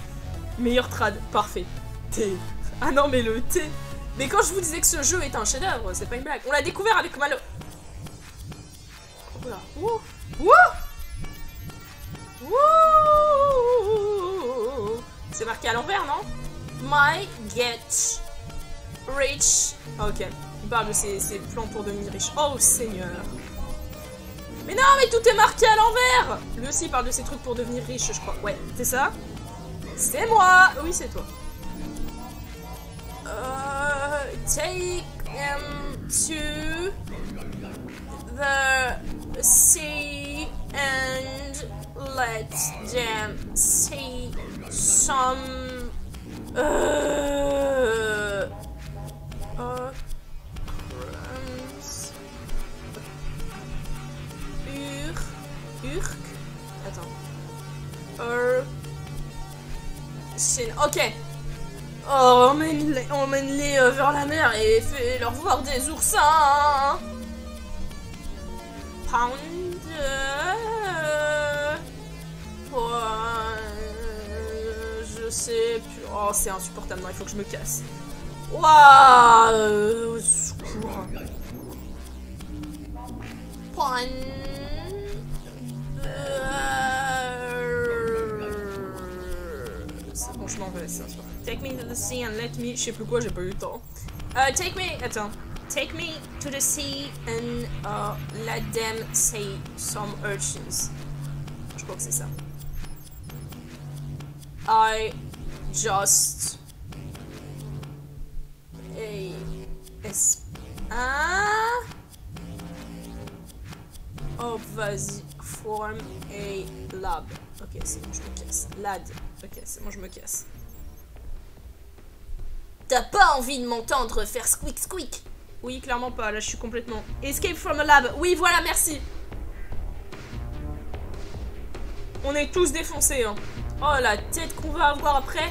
Meilleur trad, parfait. Thé. Ah non, mais le thé. Mais quand je vous disais que ce jeu est un chef-d'œuvre, c'est pas une blague. On l'a découvert avec Malo. Voilà. Wouh. Wouh. Wouh. C'est marqué à l'envers, non? My get rich. Ah, ok. Il parle de ses plans pour devenir riche. Oh, Seigneur. Mais non, mais tout est marqué à l'envers. Lui aussi parle de ses trucs pour devenir riche, je crois. Ouais, c'est ça? C'est moi. Oui, c'est toi. Take them to the sea and let them see some crumbs. Urk. Attends. Ok. Oh, emmène-les vers la mer et fais-leur voir des oursins. Pound. Je sais plus. Oh, c'est insupportable. Non, il faut que je me casse. Waouh. Secours. C'est bon, je m'en vais, c'est insupportable. Take me to the sea and let me... Je sais plus quoi, j'ai pas eu le temps. Take me... Attends. Take me to the sea and let them say some urchins. Je crois que c'est ça. I just... Oh, vas-y. Form a lab. Ok, c'est bon, je me casse. Lad. Ok, c'est bon, je me casse. T'as pas envie de m'entendre faire squeak squeak? Oui, clairement pas. Là, je suis complètement... Escape from a lab. Oui, voilà, merci. On est tous défoncés, hein. Oh, la tête qu'on va avoir après.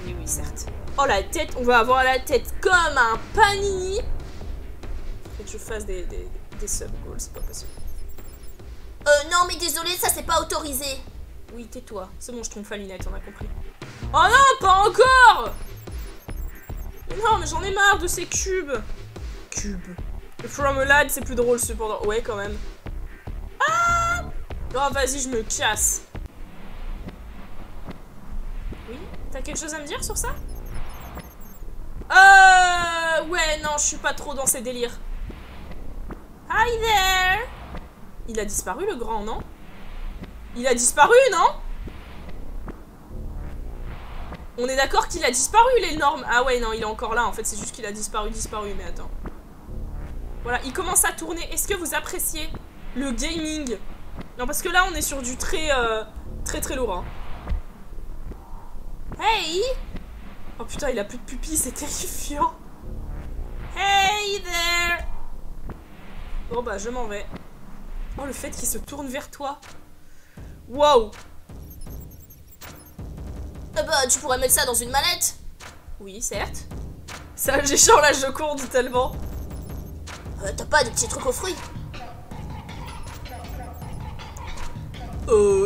Oui, certes. Oh, la tête, on va avoir la tête comme un panini. Faut que je fasse des sub-goals, c'est pas possible. Non, mais désolé, ça c'est pas autorisé. Oui, tais-toi. C'est bon, je trompe Falinette, on a compris. Oh non, pas encore! Mais non, mais j'en ai marre de ces cubes. From a lad, c'est plus drôle cependant. Ouais, quand même. Ah! Oh, vas-y, je me casse. Oui? T'as quelque chose à me dire sur ça? Ouais, non, je suis pas trop dans ces délires. Hi there! Il a disparu le grand, non? Il a disparu, non? On est d'accord qu'il a disparu l'énorme. Ah ouais, non, il est encore là en fait, c'est juste qu'il a disparu, mais attends. Voilà, il commence à tourner. Est-ce que vous appréciez le gaming? Non, parce que là, on est sur du très lourd. Hein. Hey! Oh putain, il a plus de pupilles, c'est terrifiant. Hey there! Bon bah, je m'en vais. Oh, le fait qu'il se tourne vers toi. Waouh! Bah, tu pourrais mettre ça dans une mallette. Oui, certes. Ça, j'ai chaud la Joconde tellement. T'as pas des petits trucs aux fruits?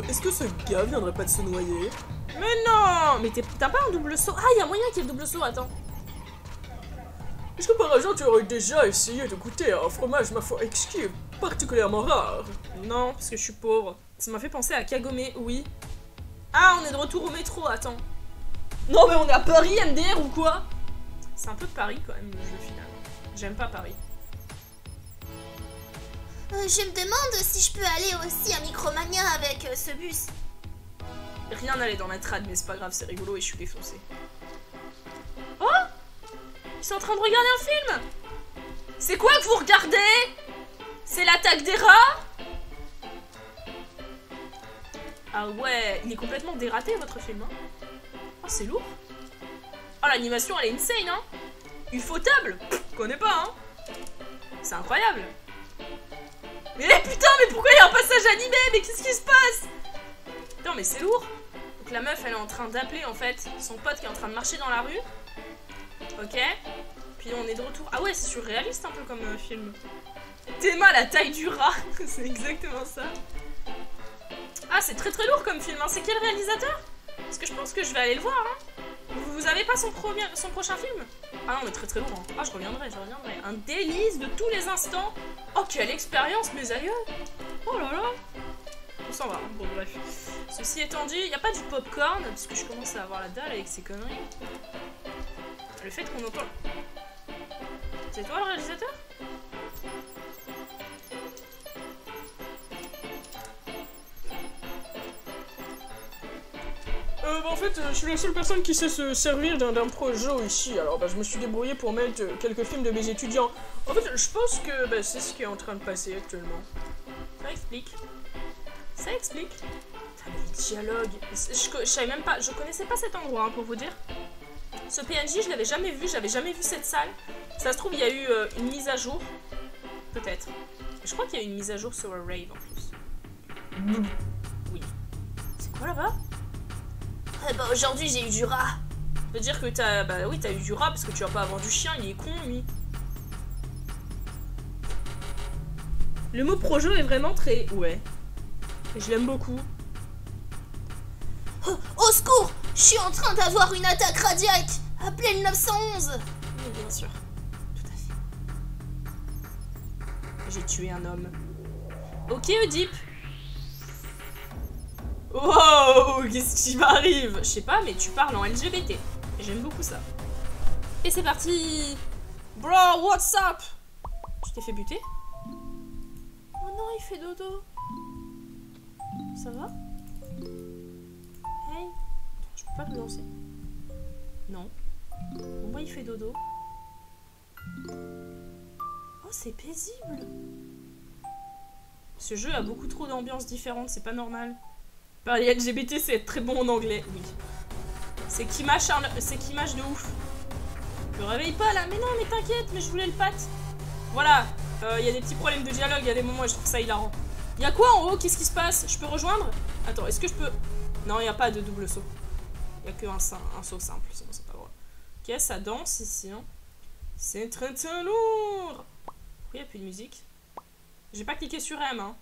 Est-ce que ce gars viendrait pas de se noyer? Mais non! Mais t'as pas un double saut? Ah, il y a moyen qu'il y ait le double saut, attends. Est-ce que par hasard tu aurais déjà essayé de goûter un fromage, ma foi, exquis, particulièrement rare? Non, parce que je suis pauvre. Ça m'a fait penser à Kagome, oui. Ah, on est de retour au métro, attends. Non, mais on est à Paris, MDR ou quoi? C'est un peu Paris quand même, le jeu final. J'aime pas Paris. Je me demande si je peux aller aussi à Micromania avec ce bus. Rien n'allait dans la trad, mais c'est pas grave, c'est rigolo et je suis défoncé. Oh! Ils sont en train de regarder un film! C'est quoi que vous regardez? C'est l'attaque des rats? Ah ouais, il est complètement dératé votre film, hein. Oh, c'est lourd. Oh, l'animation, elle est insane, hein. Ufotable, connais pas, hein. C'est incroyable. Mais putain, mais pourquoi il y a un passage animé? Mais qu'est-ce qui se passe? Putain, mais c'est lourd. Donc la meuf, elle est en train d'appeler, en fait, son pote qui est en train de marcher dans la rue. Ok. Puis on est de retour. Ah ouais, c'est surréaliste un peu comme film. Théma, la taille du rat. C'est exactement ça. Ah, c'est très lourd comme film, hein. C'est quel réalisateur? Parce que je pense que je vais aller le voir, hein. Vous avez pas son prochain film? Ah non, mais très lourd, hein. Ah, je reviendrai. Un délice de tous les instants. Oh, quelle expérience, mes aïeux. Oh là là. On s'en va, hein. Bon, bref. Ceci étant dit, y a pas du popcorn, parce que je commence à avoir la dalle avec ces conneries. Le fait qu'on entend... C'est toi le réalisateur? En fait, je suis la seule personne qui sait se servir d'un projet ici, alors je me suis débrouillé pour mettre quelques films de mes étudiants. En fait, je pense que c'est ce qui est en train de passer actuellement. Ça explique. Ça explique. Putain, les dialogues. Je savais même pas, je connaissais pas cet endroit, hein, pour vous dire. Ce PNJ, je l'avais jamais vu, j'avais jamais vu cette salle. Ça se trouve, il y a eu une mise à jour. Peut-être. Je crois qu'il y a eu une mise à jour sur Rave en plus. Oui. C'est quoi là-bas? Bah, aujourd'hui, j'ai eu du rat. Ça veut dire que t'as... Bah oui, t'as eu du rat parce que tu vas pas avoir du chien, il est con, lui. Le mot projo est vraiment très... Ouais. Et je l'aime beaucoup. Oh, au secours! Je suis en train d'avoir une attaque cardiaque! Appelez le 911! Oui, bien sûr. Tout à fait. J'ai tué un homme. Ok, Oedipe. Wow, qu'est-ce qui m'arrive? Je sais pas, mais tu parles en LGBT. Et j'aime beaucoup ça. Et c'est parti. Bro, what's up? Tu t'es fait buter? Oh non, il fait dodo. Ça va? Hey. Je peux pas le lancer. Non. Bon, moi, il fait dodo. Oh, c'est paisible. Ce jeu a beaucoup trop d'ambiances différentes, c'est pas normal. Parler LGBT, c'est être très bon en anglais, oui. C'est Kimash de ouf. Je me réveille pas là, mais non, mais t'inquiète, mais je voulais le pat. Voilà, y a des petits problèmes de dialogue, il y a des moments où je trouve ça hilarant. Y'a quoi en haut? Qu'est-ce qui se passe? Je peux rejoindre? Attends, est-ce que je peux... Non, y a pas de double saut. Y a que un saut simple, sinon c'est pas drôle. Ok, ça danse ici, hein. C'est très lourd. Pourquoi y a plus de musique? J'ai pas cliqué sur M, hein.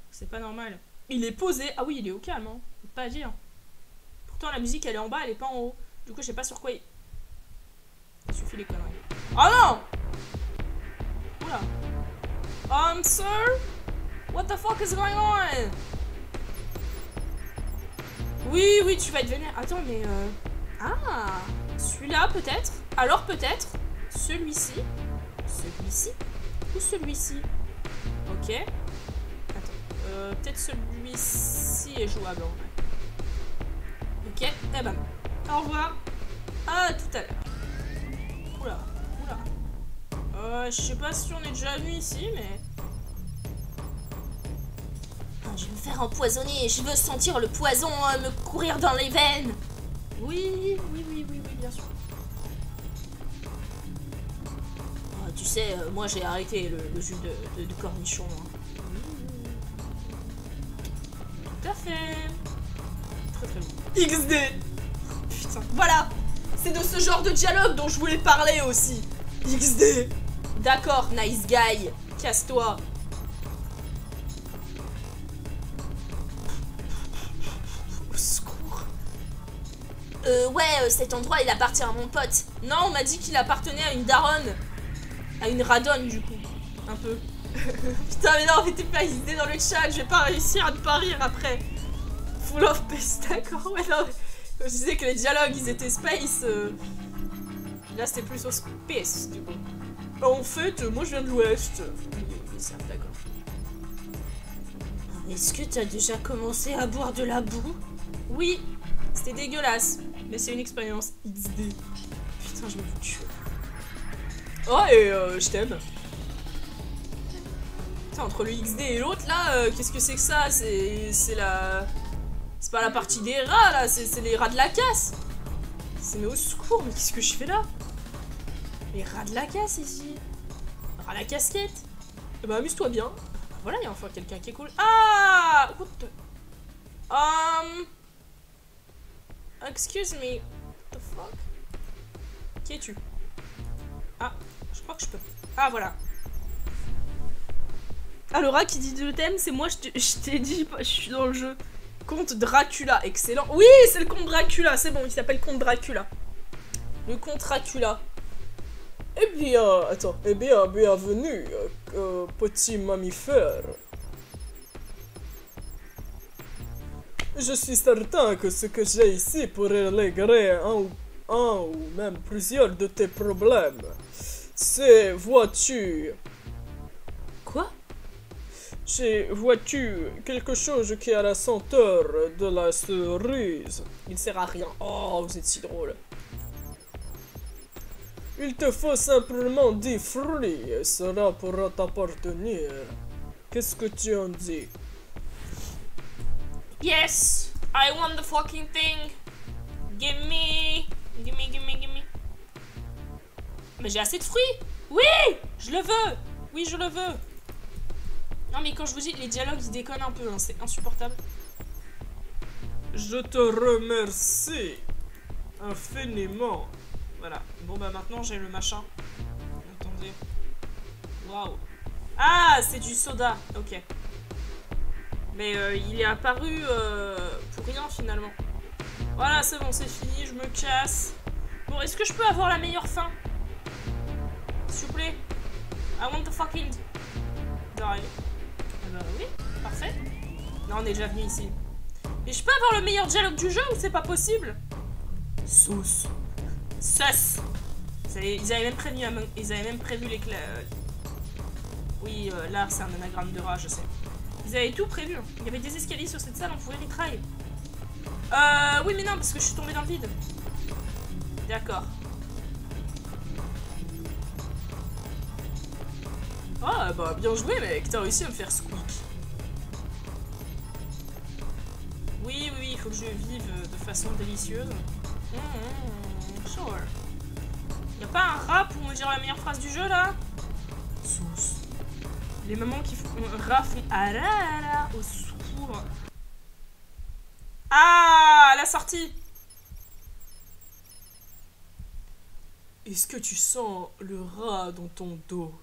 C'est pas normal. Il est posé. Ah oui, il est au calme, hein. Faut pas dire. Pourtant, la musique, elle est en bas, elle est pas en haut. Du coup, je sais pas sur quoi il... Ça suffit les conneries. Oh non! Oula. Sir? What the fuck is going on? Oui, tu vas être vénère. Attends, mais Ah! Celui-là, peut-être. Alors, peut-être. Celui-ci. Celui-ci. Ou celui-ci. Ok. Attends. Peut-être celui-ci est jouable en vrai. Ok, et ben. Au revoir. À tout à l'heure. Oula, oula. Je sais pas si on est déjà venu ici, mais... Je vais me faire empoisonner, je veux sentir le poison me courir dans les veines. Oui, bien sûr. Tu sais, moi j'ai arrêté le jus de cornichon. Hein. Tout à fait. Très très bon. XD. Putain, voilà. C'est de ce genre de dialogue dont je voulais parler aussi. XD. D'accord, nice guy. Casse-toi. Au secours. Ouais, cet endroit il appartient à mon pote. Non, on m'a dit qu'il appartenait à une daronne. À une radonne du coup. Un peu. Putain mais non, mettez pas XD dans le chat, je vais pas réussir à ne pas rire après. Full of space, d'accord. Ouais non, je disais que les dialogues ils étaient space. Là c'était plus au space du coup. En fait, moi je viens de l'ouest. Oui, ça, d'accord. Est-ce que t'as déjà commencé à boire de la boue? Oui, c'était dégueulasse. Mais c'est une expérience XD. Putain, je me fous de tuer. Oh, et je t'aime. Putain, entre le XD et l'autre, là, qu'est-ce que c'est que ça? C'est la... C'est pas la partie des rats, là, c'est les rats de la casse. C'est mais au secours, mais qu'est-ce que je fais là? Les rats de la casse, ici. Rats à la casquette. Eh ben, amuse-toi bien. Voilà, il y a enfin quelqu'un qui est cool. Ah! What the... Excuse me. What the fuck? Qui es-tu? Ah, je crois que je peux. Ah, voilà. Ah, le rat qui dit le thème, c'est moi, je t'ai dit, je suis dans le jeu. Comte Dracula, excellent. Oui, c'est le comte Dracula, c'est bon, il s'appelle comte Dracula. Le comte Dracula. Eh bien, attends, eh bien, bienvenue, petit mammifère. Je suis certain que ce que j'ai ici pourrait régler un ou même plusieurs de tes problèmes. C'est, vois-tu... Quoi? Vois-tu, quelque chose qui a la senteur de la cerise. Il sert à rien. Oh, vous êtes si drôle. Il te faut simplement 10 fruits et cela pourra t'appartenir. Qu'est-ce que tu en dis? Yes, I want the fucking thing. Give me. Mais j'ai assez de fruits. Oui, je le veux. Oui, je le veux. Non mais quand je vous dis, les dialogues ils déconnent un peu, hein, c'est insupportable. Je te remercie infiniment. Voilà, bon bah maintenant j'ai le machin. Attendez. Waouh. Ah, c'est du soda, ok. Mais il est apparu pour rien finalement. Voilà, c'est bon, c'est fini, je me casse. Bon, est-ce que je peux avoir la meilleure fin? S'il vous plaît. I want the fucking... die. Oui, parfait. Non, on est déjà venu ici. Mais je peux avoir le meilleur dialogue du jeu ou c'est pas possible? Sauce. Sauce. Ils avaient même prévu les clés. Oui, là c'est un anagramme de rat, je sais. Ils avaient tout prévu. Il y avait des escaliers sur cette salle, on pouvait retry. Oui, mais non, parce que je suis tombée dans le vide. D'accord. Ah, bah bien joué, mec. T'as réussi à me faire squeak. Oui, il faut que je vive de façon délicieuse. Sure. Y'a pas un rat pour me dire la meilleure phrase du jeu, là? Sauce. Les mamans qui font un rat font ah là là, au secours. Ah, la sortie. Est-ce que tu sens le rat dans ton dos?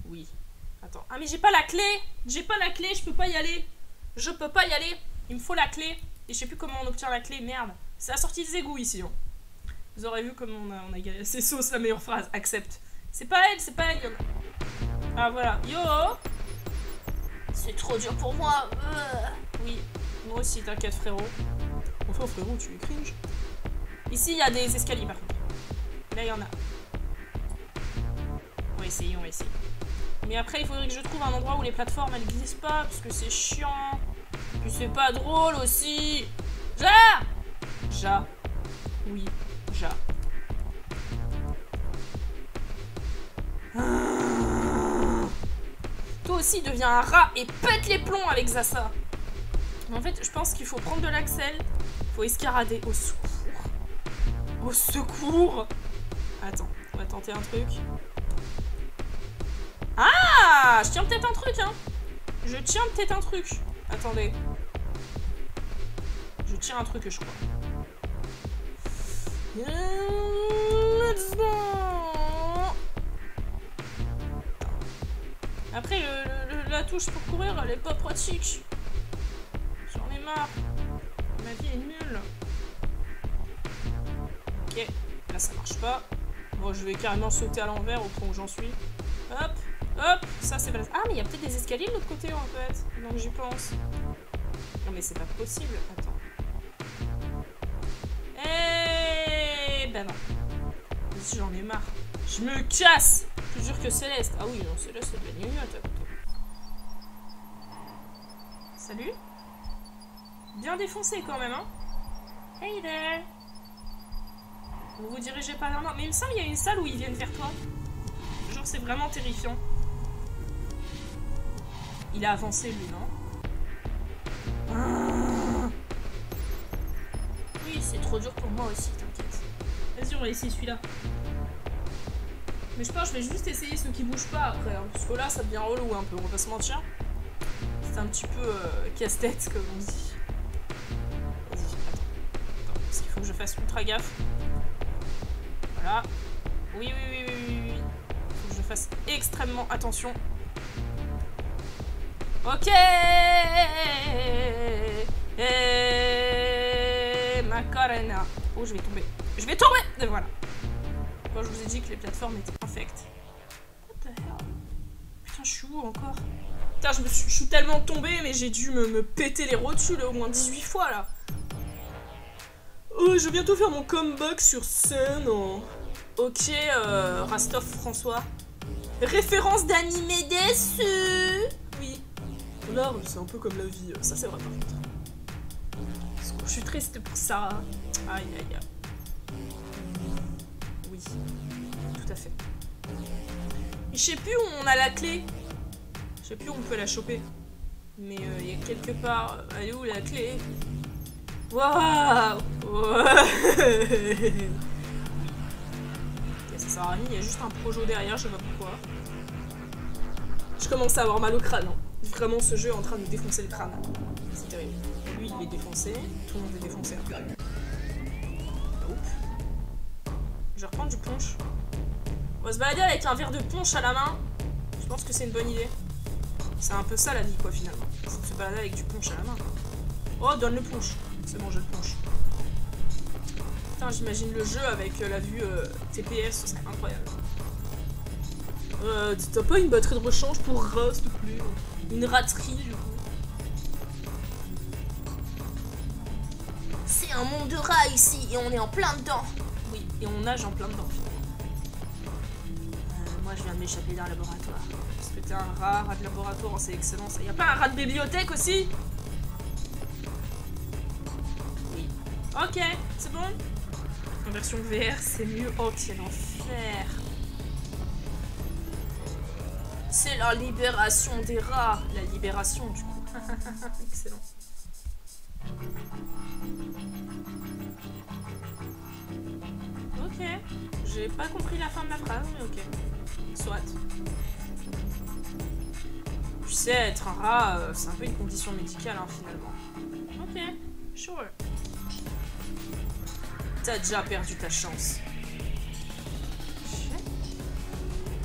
Oui. Attends. Ah mais j'ai pas la clé. J'ai pas la clé, je peux pas y aller. Je peux pas y aller. Il me faut la clé. Et je sais plus comment on obtient la clé, merde. C'est la sortie des égouts ici. Hein. Vous aurez vu comment on a galéré. C'est sauce la meilleure phrase, accepte. C'est pas elle, c'est pas elle. Ah voilà. Yo. C'est trop dur pour moi. Oui, moi aussi, t'inquiète frérot. Enfin frérot, tu es cringe. Ici il y a des escaliers par contre. Là il y en a. On va essayer, on va essayer. Mais après, il faudrait que je trouve un endroit où les plateformes elles glissent pas, parce que c'est chiant. Puis c'est pas drôle aussi. Ja. Oui, Ja. Toi aussi, deviens un rat et pète les plombs avec Zassa. En fait, je pense qu'il faut prendre de l'Axel. Faut escarader. Au secours. Au secours. Attends, on va tenter un truc. Ah, je tiens peut-être un truc, hein. Je tiens peut-être un truc. Attendez. Je tiens un truc, je crois. Let's go. Après, la touche pour courir, elle est pas pratique. J'en ai marre. Ma vie est nulle. Ok, là ça marche pas. Bon, je vais carrément sauter à l'envers au point où j'en suis. Hop, hop, ça c'est pas... Ah, mais il y a peut-être des escaliers de l'autre côté en fait. Donc j'y pense. Non mais c'est pas possible. Attends. Eh ben non. Ici j'en ai marre. Je me casse. Plus dur que Céleste. Ah oui, non, Céleste c'est de la gnognotte à côté. Salut. Bien défoncé quand même, hein. Hey there. Vous vous dirigez pas vers moi. Mais il me semble qu'il y a une salle où ils viennent vers toi. Genre c'est vraiment terrifiant. Il a avancé lui, non? Ah. Oui, c'est trop dur pour moi aussi, t'inquiète. Vas-y, on va essayer celui-là. Mais je pense que je vais juste essayer ceux qui bougent pas après. Hein, parce que là, ça devient relou un peu, on va pas se mentir. C'est un petit peu casse-tête, comme on dit. Vas-y, attends. Parce qu'il faut que je fasse ultra gaffe. Voilà. Oui. Faut que je fasse extrêmement attention. Ok. Macarena. Oh, je vais tomber. Je vais tomber. Et voilà. Bon, je vous ai dit que les plateformes étaient infectes. What the hell? Putain, je suis où encore? Putain, je suis tellement tombée, mais j'ai dû me péter les rotules au moins 18 fois, là. Oh, je vais bientôt faire mon comeback sur scène. Oh. Ok, Rastov François. Référence d'animé déçu. Oui. L'art, c'est un peu comme la vie. Ça, c'est vrai, par contre. Je suis triste pour ça. Aïe, aïe, aïe. Oui, tout à fait. Je sais plus où on a la clé. Je sais plus où on peut la choper. Mais il y a quelque part... Elle est où la clé? Waouh. Ouais. Ça sert à rien, il y a juste un projo derrière, je sais pas pourquoi. Je commence à avoir mal au crâne. Hein. Vraiment, ce jeu est en train de me défoncer le crâne. C'est terrible. Lui, il est défoncé. Tout le monde est défoncé. Oups. Je vais reprendre du punch. On va se balader avec un verre de punch à la main. Je pense que c'est une bonne idée. C'est un peu ça la vie, quoi, finalement. C'est se balader avec du punch à la main. Oh, donne le punch. C'est bon, j'ai le punch. Putain, j'imagine le jeu avec la vue TPS, ce serait incroyable. T'as pas une batterie de rechange pour rat, s'il te plaît? Une raterie, du coup. C'est un monde de rats ici et on est en plein dedans. Oui, et on nage en plein dedans, finalement. Moi, je viens de m'échapper d'un laboratoire. Parce que t'es un rat de laboratoire, c'est excellent ça. Y'a pas un rat de bibliothèque aussi? Oui. Ok, c'est bon? En version VR, c'est mieux. Oh, quel enfer! C'est la libération des rats. La libération, du coup. Excellent. Ok. J'ai pas compris la fin de la phrase, mais ok. Soit. Tu sais, être un rat, c'est un peu une condition médicale, hein, finalement. Ok, sure. T'as déjà perdu ta chance.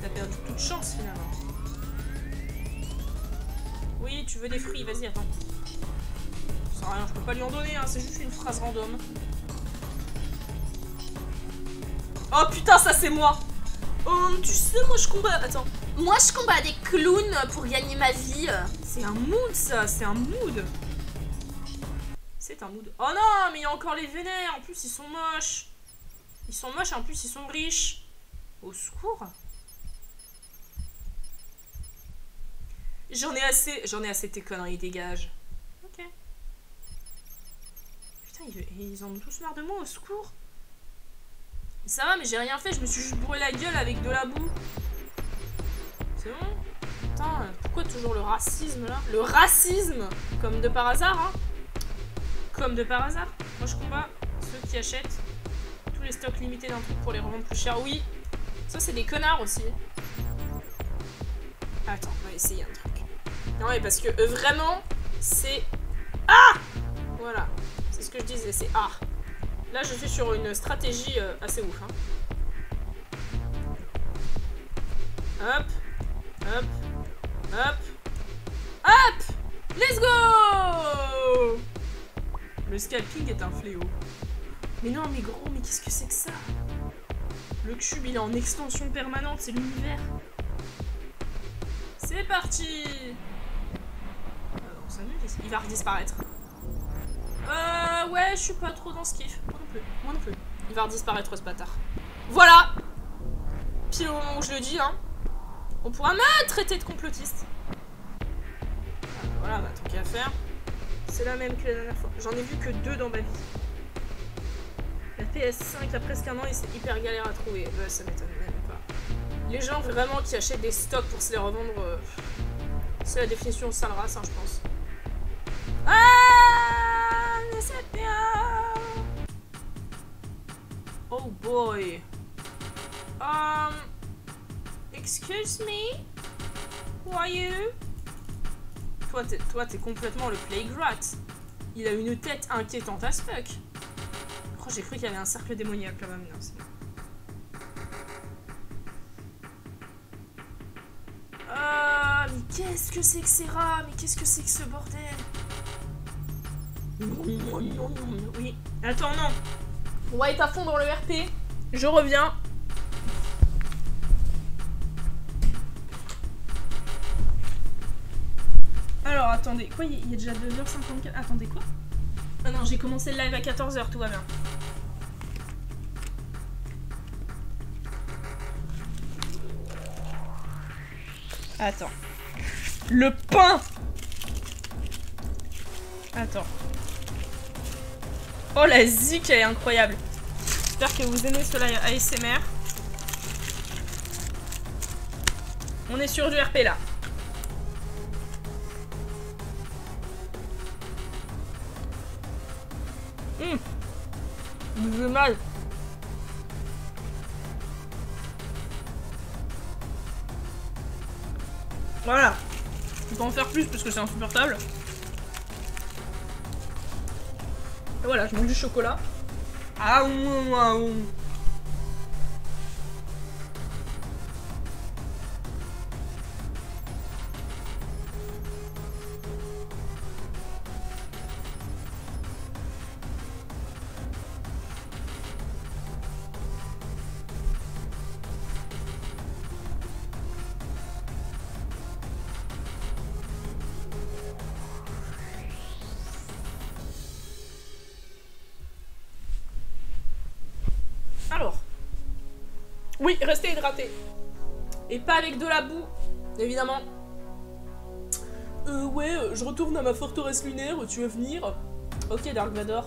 T'as perdu toute chance, finalement. Oui, tu veux des fruits, vas-y, attends. Ça sert à rien, je peux pas lui en donner, hein, c'est juste une phrase random. Oh putain, ça c'est moi! Oh, tu sais, moi je combats... Attends. Moi je combats des clowns pour gagner ma vie. C'est un mood, ça, c'est un mood. C'est un mood. Oh non, mais il y a encore les vénères, en plus ils sont moches. Ils sont moches et en plus ils sont riches. Au secours. J'en ai assez de tes conneries, dégage. Ok. Putain, ils en ont tous marre de moi, au secours. Ça va, mais j'ai rien fait, je me suis juste brûlé la gueule avec de la boue. C'est bon? Putain, pourquoi toujours le racisme, là? Le racisme! Comme de par hasard, hein? Comme de par hasard. Moi, je combats ceux qui achètent tous les stocks limités d'un truc pour les revendre plus cher. Oui, ça, c'est des connards aussi. Attends, on va essayer un truc. Non, mais parce que vraiment, c'est... Ah! Voilà, c'est ce que je disais, c'est A. Là, je suis sur une stratégie assez ouf. Hein. Hop, hop, hop, hop! Let's go! Le scalping est un fléau. Mais non, mais gros, mais qu'est-ce que c'est que ça? Le cube, il est en extension permanente, c'est l'univers. C'est parti! On s'amuse, il va redisparaître. Ouais, je suis pas trop dans ce kiff. Moi non plus. Il va redisparaître ce bâtard. Voilà! Pile au moment où je le dis, hein. On pourra me traiter de complotiste. Voilà, bah tant qu'à faire. C'est la même que la dernière fois. J'en ai vu que 2 dans ma vie. La PS5 a presque un an et c'est hyper galère à trouver. Ça m'étonne même pas. Les gens vraiment qui achètent des stocks pour se les revendre, c'est la définition sale race, hein, je pense. Ah, c'est bien. Oh boy. Excuse me. Who are you? Toi, t'es complètement le plague rat. Il a une tête inquiétante as fuck. Oh, j'ai cru qu'il y avait un cercle démoniaque là-bas, mais non, c'est bon. Mais qu'est-ce que c'est que ces rats? Mais qu'est-ce que c'est que ce bordel? Oui. Attends, non. On va être à fond dans le RP. Je reviens. Alors, attendez. Quoi, il est déjà 2h54. Attendez, quoi? Ah non, j'ai commencé le live à 14h, tout va bien. Attends. Le pain! Attends. Oh, la zik, elle est incroyable. J'espère que vous aimez ce live ASMR. On est sur du RP, là. J'ai mal. Voilà. Je peux pas en faire plus parce que c'est insupportable. Et voilà, je mange du chocolat. Ah ouh. Alors, oui, restez hydraté. Et pas avec de la boue, évidemment. Ouais, je retourne à ma forteresse lunaire, tu veux venir? Ok, Dark Vador.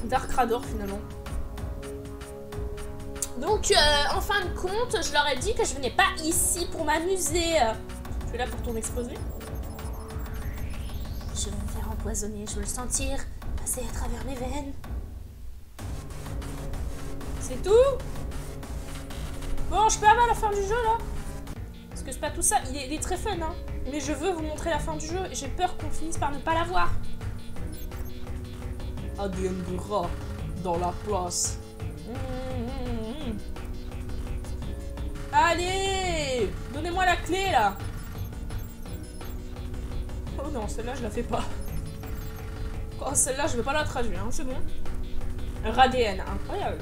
Dark Rador, finalement. Donc, en fin de compte, je leur ai dit que je venais pas ici pour m'amuser. Tu es là pour ton exposé? Je vais me faire empoisonner, je veux le sentir passer à travers mes veines. C'est tout? Bon, je peux avoir la fin du jeu, là? Parce que c'est pas tout ça, il est très fun, hein. Mais je veux vous montrer la fin du jeu et j'ai peur qu'on finisse par ne pas la voir. ADN de rat dans la place. Allez! Donnez-moi la clé, là! Oh non, celle-là, je la fais pas. Oh, celle-là, je vais pas la traduire, hein, c'est bon. RADN, incroyable.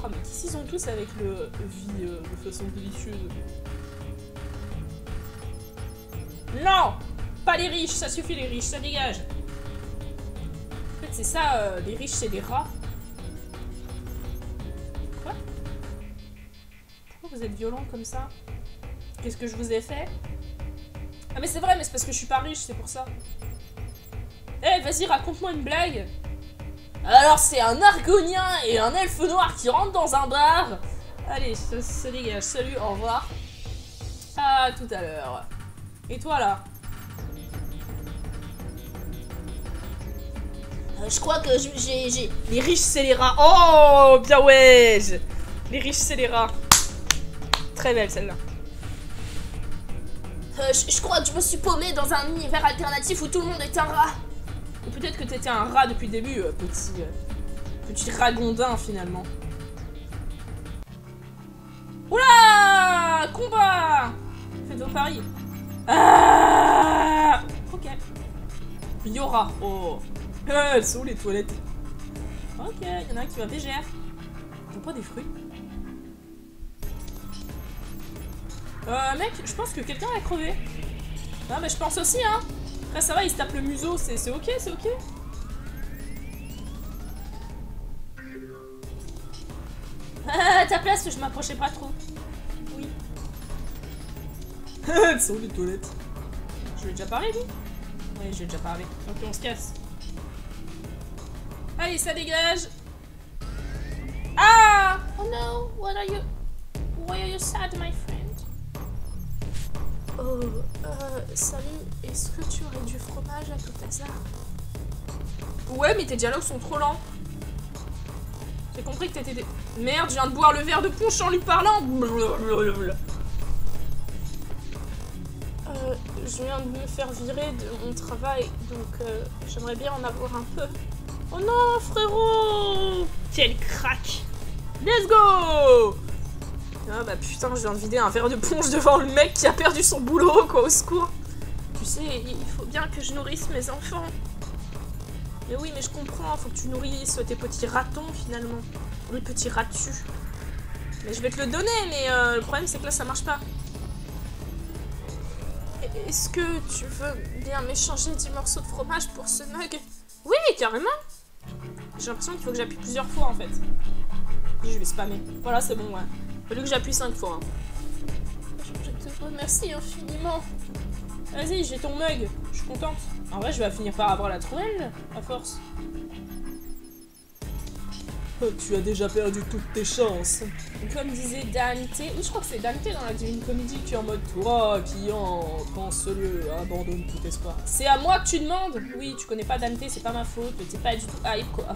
Oh, mais qu'est-ce qu'ils ont tous avec le vie de façon délicieuse? Non! Pas les riches, ça suffit les riches, ça dégage. En fait, c'est ça, les riches, c'est des rats. Quoi? Pourquoi vous êtes violent comme ça? qu'est-ce que je vous ai fait? Ah mais c'est vrai, mais c'est parce que je suis pas riche, c'est pour ça. Eh, vas-y, raconte-moi une blague. Alors, c'est un argonien et un elfe noir qui rentrent dans un bar. Allez, ça se dégage. Salut, au revoir. À tout à l'heure. Et toi, là? Je crois que j'ai... Les riches, c'est les rats. Oh, bien ouais. Les riches, c'est les rats. Très belle, celle-là. Je crois que je me suis paumée dans un univers alternatif où tout le monde est un rat. Ou peut-être que t'étais un rat depuis le début, petit ragondin, finalement. Oula! Combat! Faites vos paris. Ah! Ok. Yora. Oh. Elles sont où les toilettes? Ok, il y en a un qui va végère. Ils ont pas des fruits. Mec, je pense que quelqu'un a crevé. Non, mais je pense aussi, hein. Après, ça va, il se tape le museau, c'est ok, c'est ok. À ta place, je m'approchais pas trop. Oui. Elles sont où les toilettes? Je lui ai déjà parlé, lui? Oui, j'ai déjà parlé. Ok, on se casse. Allez, ça dégage. Ah! Oh no, what are you... Why are you sad, my friend? Oh, salut, est-ce que tu aurais du fromage à tout hasard? Ouais, mais tes dialogues sont trop lents. J'ai compris que t'étais des... Merde, je viens de boire le verre de punch en lui parlant. Je viens de me faire virer de mon travail, donc j'aimerais bien en avoir un peu. Oh non, frérot! Quel crack! Let's go! Ah bah putain, je viens de vider un verre de punch devant le mec qui a perdu son boulot, quoi, au secours. Tu sais, il faut bien que je nourrisse mes enfants. Mais oui, mais je comprends, faut que tu nourrisses tes petits ratons, finalement. Les petits ratus. Mais je vais te le donner, mais le problème, c'est que là, ça marche pas. Est-ce que tu veux bien m'échanger 10 morceaux de fromage pour ce mug? Oui, carrément. J'ai l'impression qu'il faut que j'appuie plusieurs fois, en fait. Je vais spammer. Voilà, c'est bon, ouais. Il fallu que j'appuie 5 fois. Hein. Je te remercie infiniment. Vas-y, j'ai ton mug. Je suis contente. En vrai, je vais finir par avoir la truelle, à force. Oh, tu as déjà perdu toutes tes chances. Comme disait Dante... Oui, je crois que c'est Dante dans la Divine Comédie qui est en mode... Toi qui entre en ce lieu, abandonne tout espoir. C'est à moi que tu demandes? Oui, tu connais pas Dante, c'est pas ma faute. T'es pas du tout hype, quoi.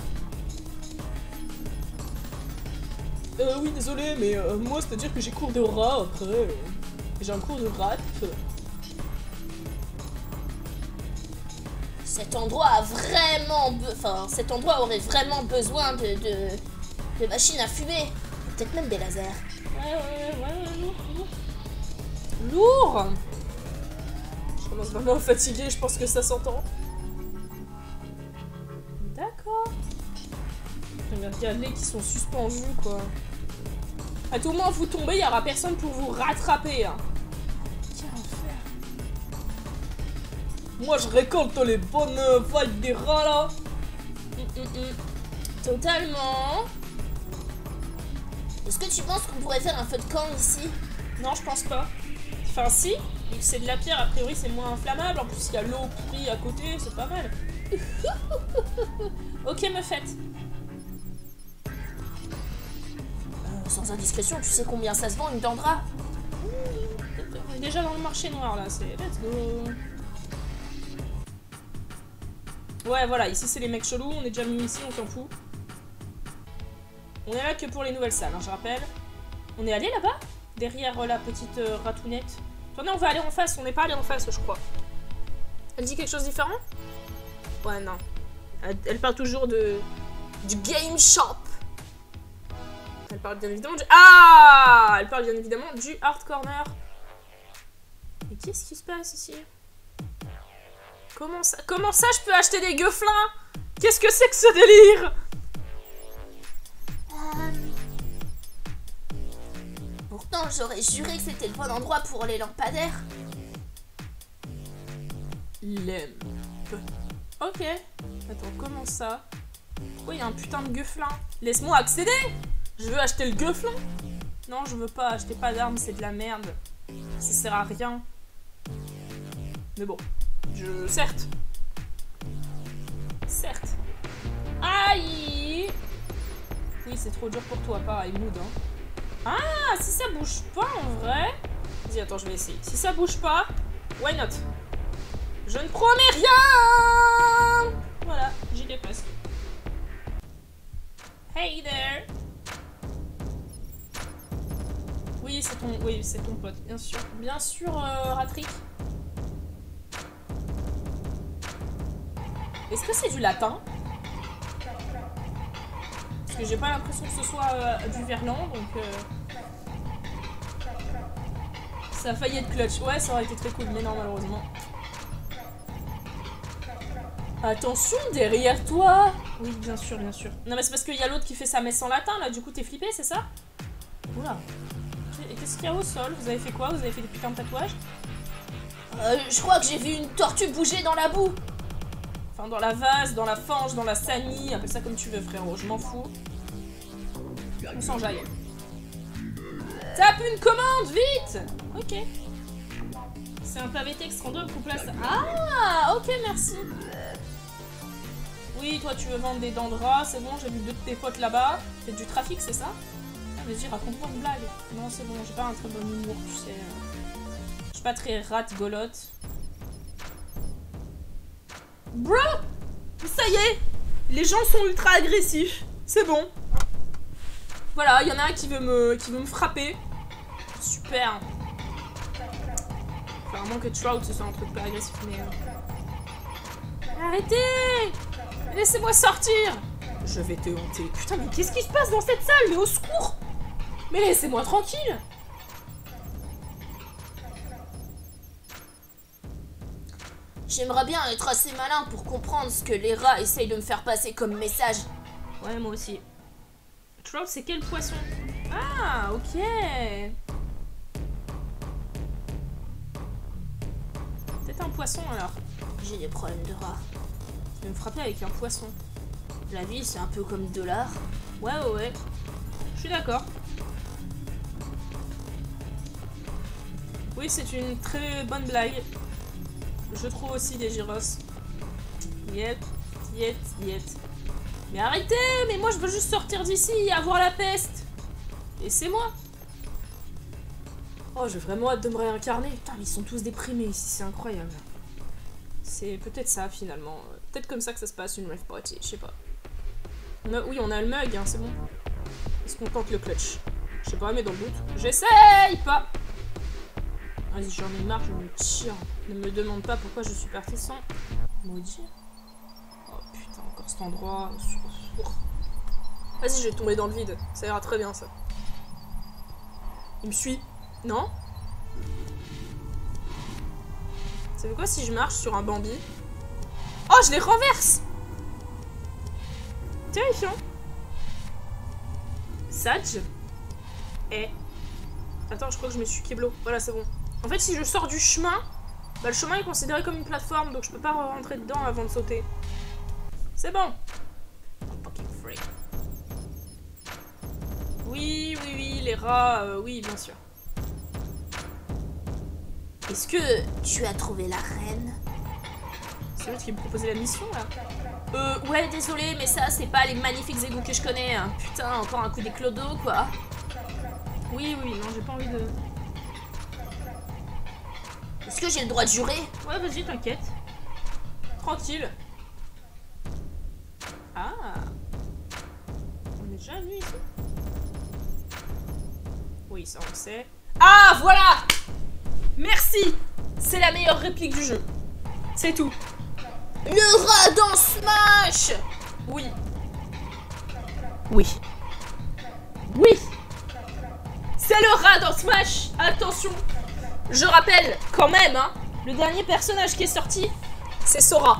Oui, désolé, mais moi, c'est-à-dire que j'ai cours de rat après. J'ai un cours de rap. Cet endroit a vraiment... Enfin, cet endroit aurait vraiment besoin de machines à fumer. Peut-être même des lasers. Ouais, lourd. Je commence vraiment à fatiguer, je pense que ça s'entend. D'accord. Regardez qui sont suspendus, quoi. À tout moment, vous tombez, il n'y aura personne pour vous rattraper. Hein. Quel enfer. Moi, je récolte les bonnes vibes des rats, là. Totalement. Est-ce que tu penses qu'on pourrait faire un feu de camp ici? Non, je pense pas. Enfin, si. Vu que c'est de la pierre, a priori, c'est moins inflammable. En plus, il y a l'eau pourrie à côté, c'est pas mal. Ok, me faites. Sans indiscrétion, tu sais combien ça se vend une dent de rat? On est déjà dans le marché noir, là. C'est let's go. Ouais, voilà. Ici, c'est les mecs chelous. On est déjà mis ici, on s'en fout. On est là que pour les nouvelles salles, hein, je rappelle. On est allé là-bas? Derrière la petite ratounette. Attendez, on va aller en face. On n'est pas allé en face, je crois. Elle dit quelque chose de différent? Ouais, non. Elle parle toujours du Game Shop. Elle parle bien évidemment du... Ah! Elle parle bien évidemment du Hard Corner. Mais qu'est-ce qui se passe ici? Comment ça je peux acheter des gueuflins? Qu'est-ce que c'est que ce délire? Pourtant, j'aurais juré que c'était le bon endroit pour les lampadaires. Lampe. Ok. Attends, comment ça? Pourquoi il y a un putain de gueuflin? Laisse-moi accéder! Je veux acheter le gueuflin. Non, je veux pas acheter pas d'armes, c'est de la merde. Ça sert à rien. Mais bon, certes. Certes. Aïe. Oui, c'est trop dur pour toi, pareil, mood, hein. Ah, si ça bouge pas, en vrai... Vas-y, attends, je vais essayer. Si ça bouge pas, why not? Je ne promets rien. Voilà, j'y vais presque. Hey there. Oui, c'est ton pote, bien sûr. Bien sûr, Ratrick. Est-ce que c'est du latin? Parce que j'ai pas l'impression que ce soit du verlan, donc... Ça a failli être clutch. Ouais, ça aurait été très cool, mais non, malheureusement. Attention, derrière toi! Oui, bien sûr, bien sûr. Non, mais c'est parce qu'il y a l'autre qui fait sa messe en latin, là. Du coup, t'es flippé, c'est ça? Oula. Et qu'est-ce qu'il y a au sol? Vous avez fait quoi? Vous avez fait des putains de tatouages? Je crois que j'ai vu une tortue bouger dans la boue. Enfin, dans la vase, dans la fange, dans la sanie. Appelle ça comme tu veux, frérot. Je m'en fous. On s'enjaille. Tape une commande, vite! Ok. C'est un pavé texte random pour place. Ah, ok, merci. Oui, toi, tu veux vendre des dents de rat, c'est bon, j'ai vu deux de tes potes là-bas. Faites du trafic, c'est ça? Ah, vas-y, raconte-moi une blague. Non, c'est bon, j'ai pas un très bon humour, tu sais. Je suis pas très rate-golotte. Bro! Ça y est! Les gens sont ultra agressifs. C'est bon. Voilà, il y en a un qui veut me frapper. Super. Faut vraiment que Trout ce soit un truc pas agressif, mais... Arrêtez! Laissez-moi sortir! Je vais te hanter. Putain, mais qu'est-ce qui se passe dans cette salle? Mais au secours! Mais laissez-moi tranquille! J'aimerais bien être assez malin pour comprendre ce que les rats essayent de me faire passer comme message. Ouais, moi aussi. Trout, c'est quel poisson? Ah, ok! Peut-être un poisson, alors. J'ai des problèmes de rats. Tu veux me frapper avec un poisson? La vie, c'est un peu comme $. Ouais. Je suis d'accord. Oui, c'est une très bonne blague. Je trouve aussi des gyros. Yet. Mais arrêtez! Mais moi, je veux juste sortir d'ici et avoir la peste. Laissez-moi. Oh, j'ai vraiment hâte de me réincarner. Putain, mais ils sont tous déprimés ici, c'est incroyable. C'est peut-être ça, finalement. Peut-être comme ça que ça se passe, une rave party, je sais pas. Oui, on a le mug, hein, c'est bon. Est-ce qu'on tente le clutch? Je sais pas, mais dans le doute. J'essaye pas! Vas-y, j'en ai marre, je me tire. Ne me demande pas pourquoi je suis partie sans maudire. Oh putain, encore cet endroit. Vas-y, je vais tomber dans le vide. Ça ira très bien, ça. Il me suit. Non? Ça fait quoi si je marche sur un Bambi? Oh, je les renverse! Terrifiant. Sage. Et... Attends, je crois que je me suis keblo. Voilà, c'est bon. En fait, si je sors du chemin, bah, le chemin est considéré comme une plateforme, donc je peux pas rentrer dedans avant de sauter. C'est bon. Fucking freak. Oui, les rats, oui, bien sûr. Est-ce que tu as trouvé la reine? C'est l'autre qui me proposait la mission, là. Ouais, désolé, mais ça, c'est pas les magnifiques égouts que je connais. Hein. Putain, encore un coup des clodos, quoi. Oui, non, j'ai pas envie de... Est-ce que j'ai le droit de jurer? Ouais, vas-y, t'inquiète. Tranquille. Ah. On est déjà venu ici? Oui, ça on le sait. Ah, voilà! Merci! C'est la meilleure réplique du jeu. C'est tout. Le rat dans Smash! Oui. C'est le rat dans Smash! Attention! Je rappelle, quand même, hein, le dernier personnage qui est sorti, c'est Sora.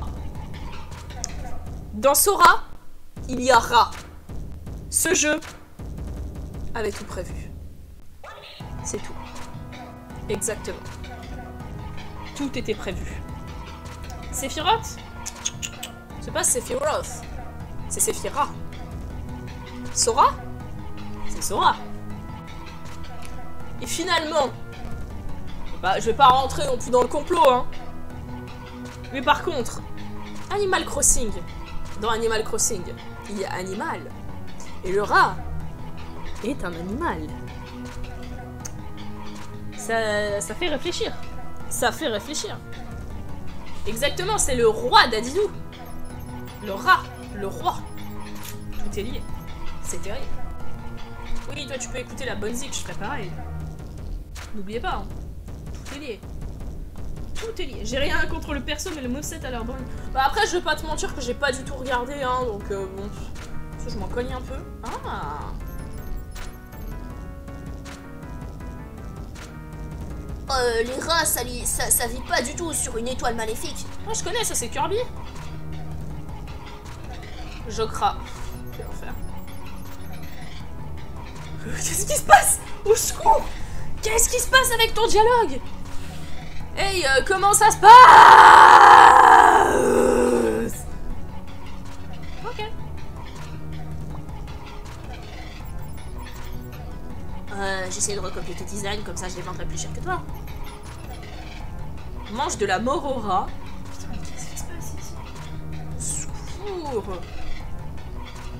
Dans Sora, il y a rat. Ce jeu avait tout prévu. C'est tout. Exactement. Tout était prévu. Sephiroth? C'est pas Sephiroth. C'est Sephira. Sora? C'est Sora. Et finalement, Bah, je vais pas rentrer non plus dans le complot, hein. Mais par contre, Animal Crossing. Dans Animal Crossing, il y a animal. Et le rat est un animal. Ça fait réfléchir. Ça fait réfléchir. Exactement, c'est le roi d'Adidou. Le rat, le roi. Tout est lié. C'est terrible. Oui, toi tu peux écouter la bonne zik, je ferais pareil. N'oubliez pas, hein. Tout est lié. Tout est lié. J'ai rien contre le perso, mais le moveset a l'air bon. Bah après, je vais pas te mentir que j'ai pas du tout regardé, hein, donc bon... Ça, je m'en cogne un peu. Ah. Les rats, ça vit pas du tout sur une étoile maléfique. Moi, je connais, ça c'est Kirby. Jokra. Quel enfer. Qu'est-ce qui se passe? Au secours! Qu'est-ce qui se passe avec ton dialogue? Hey, comment ça se passe? Ok. J'essaie de recopier tes designs, comme ça je les vendrai plus cher que toi. Mange de la mort au rat. Putain, mais qu'est-ce qui se passe ici? Secours!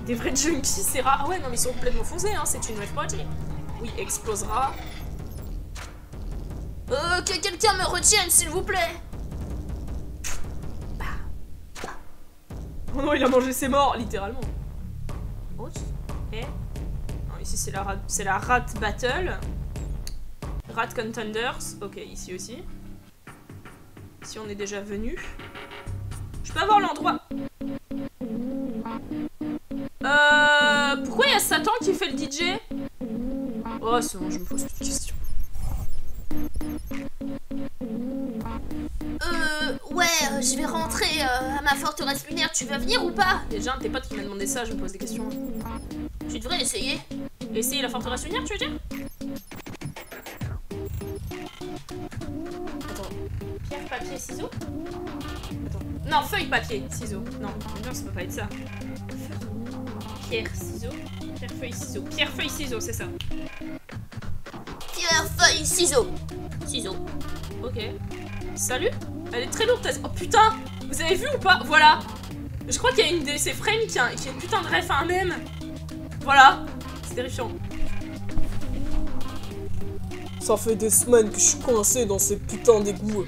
Des vrais junkies, c'est rare. Ah ouais, non, mais ils sont complètement foncés, hein, c'est une wave party. Oui, explosera. Que quelqu'un me retienne, s'il vous plaît. Oh non, il a mangé ses morts, littéralement. Ok. Et... Non, ici c'est la rat battle. Rat contenders. Ok, ici aussi. Ici on est déjà venu. Je peux avoir l'endroit. Pourquoi il y a Satan qui fait le DJ? Oh, c'est bon, je me pose plus de questions. Ouais, je vais rentrer à ma forteresse lunaire. Tu vas venir ou pas? Déjà un de tes potes qui m'a demandé ça, je me pose des questions. Tu devrais essayer. Essayer la forteresse lunaire, tu veux dire? Attends. Pierre, papier, ciseaux? Attends. Non, feuille, papier, ciseaux. Non, ça peut pas être ça. Pierre, ciseaux. Pierre, feuille, ciseaux. Pierre, feuille, ciseaux, c'est ça. Pierre, feuille, ciseaux. Ciseaux. Ok. Salut. Elle est très lourde. Oh putain. Vous avez vu ou pas? Voilà. Je crois qu'il y a une de ces frames qui a une putain de ref à un mème. Voilà. C'est terrifiant. Ça fait des semaines que je suis coincé dans ces putains d'égouts.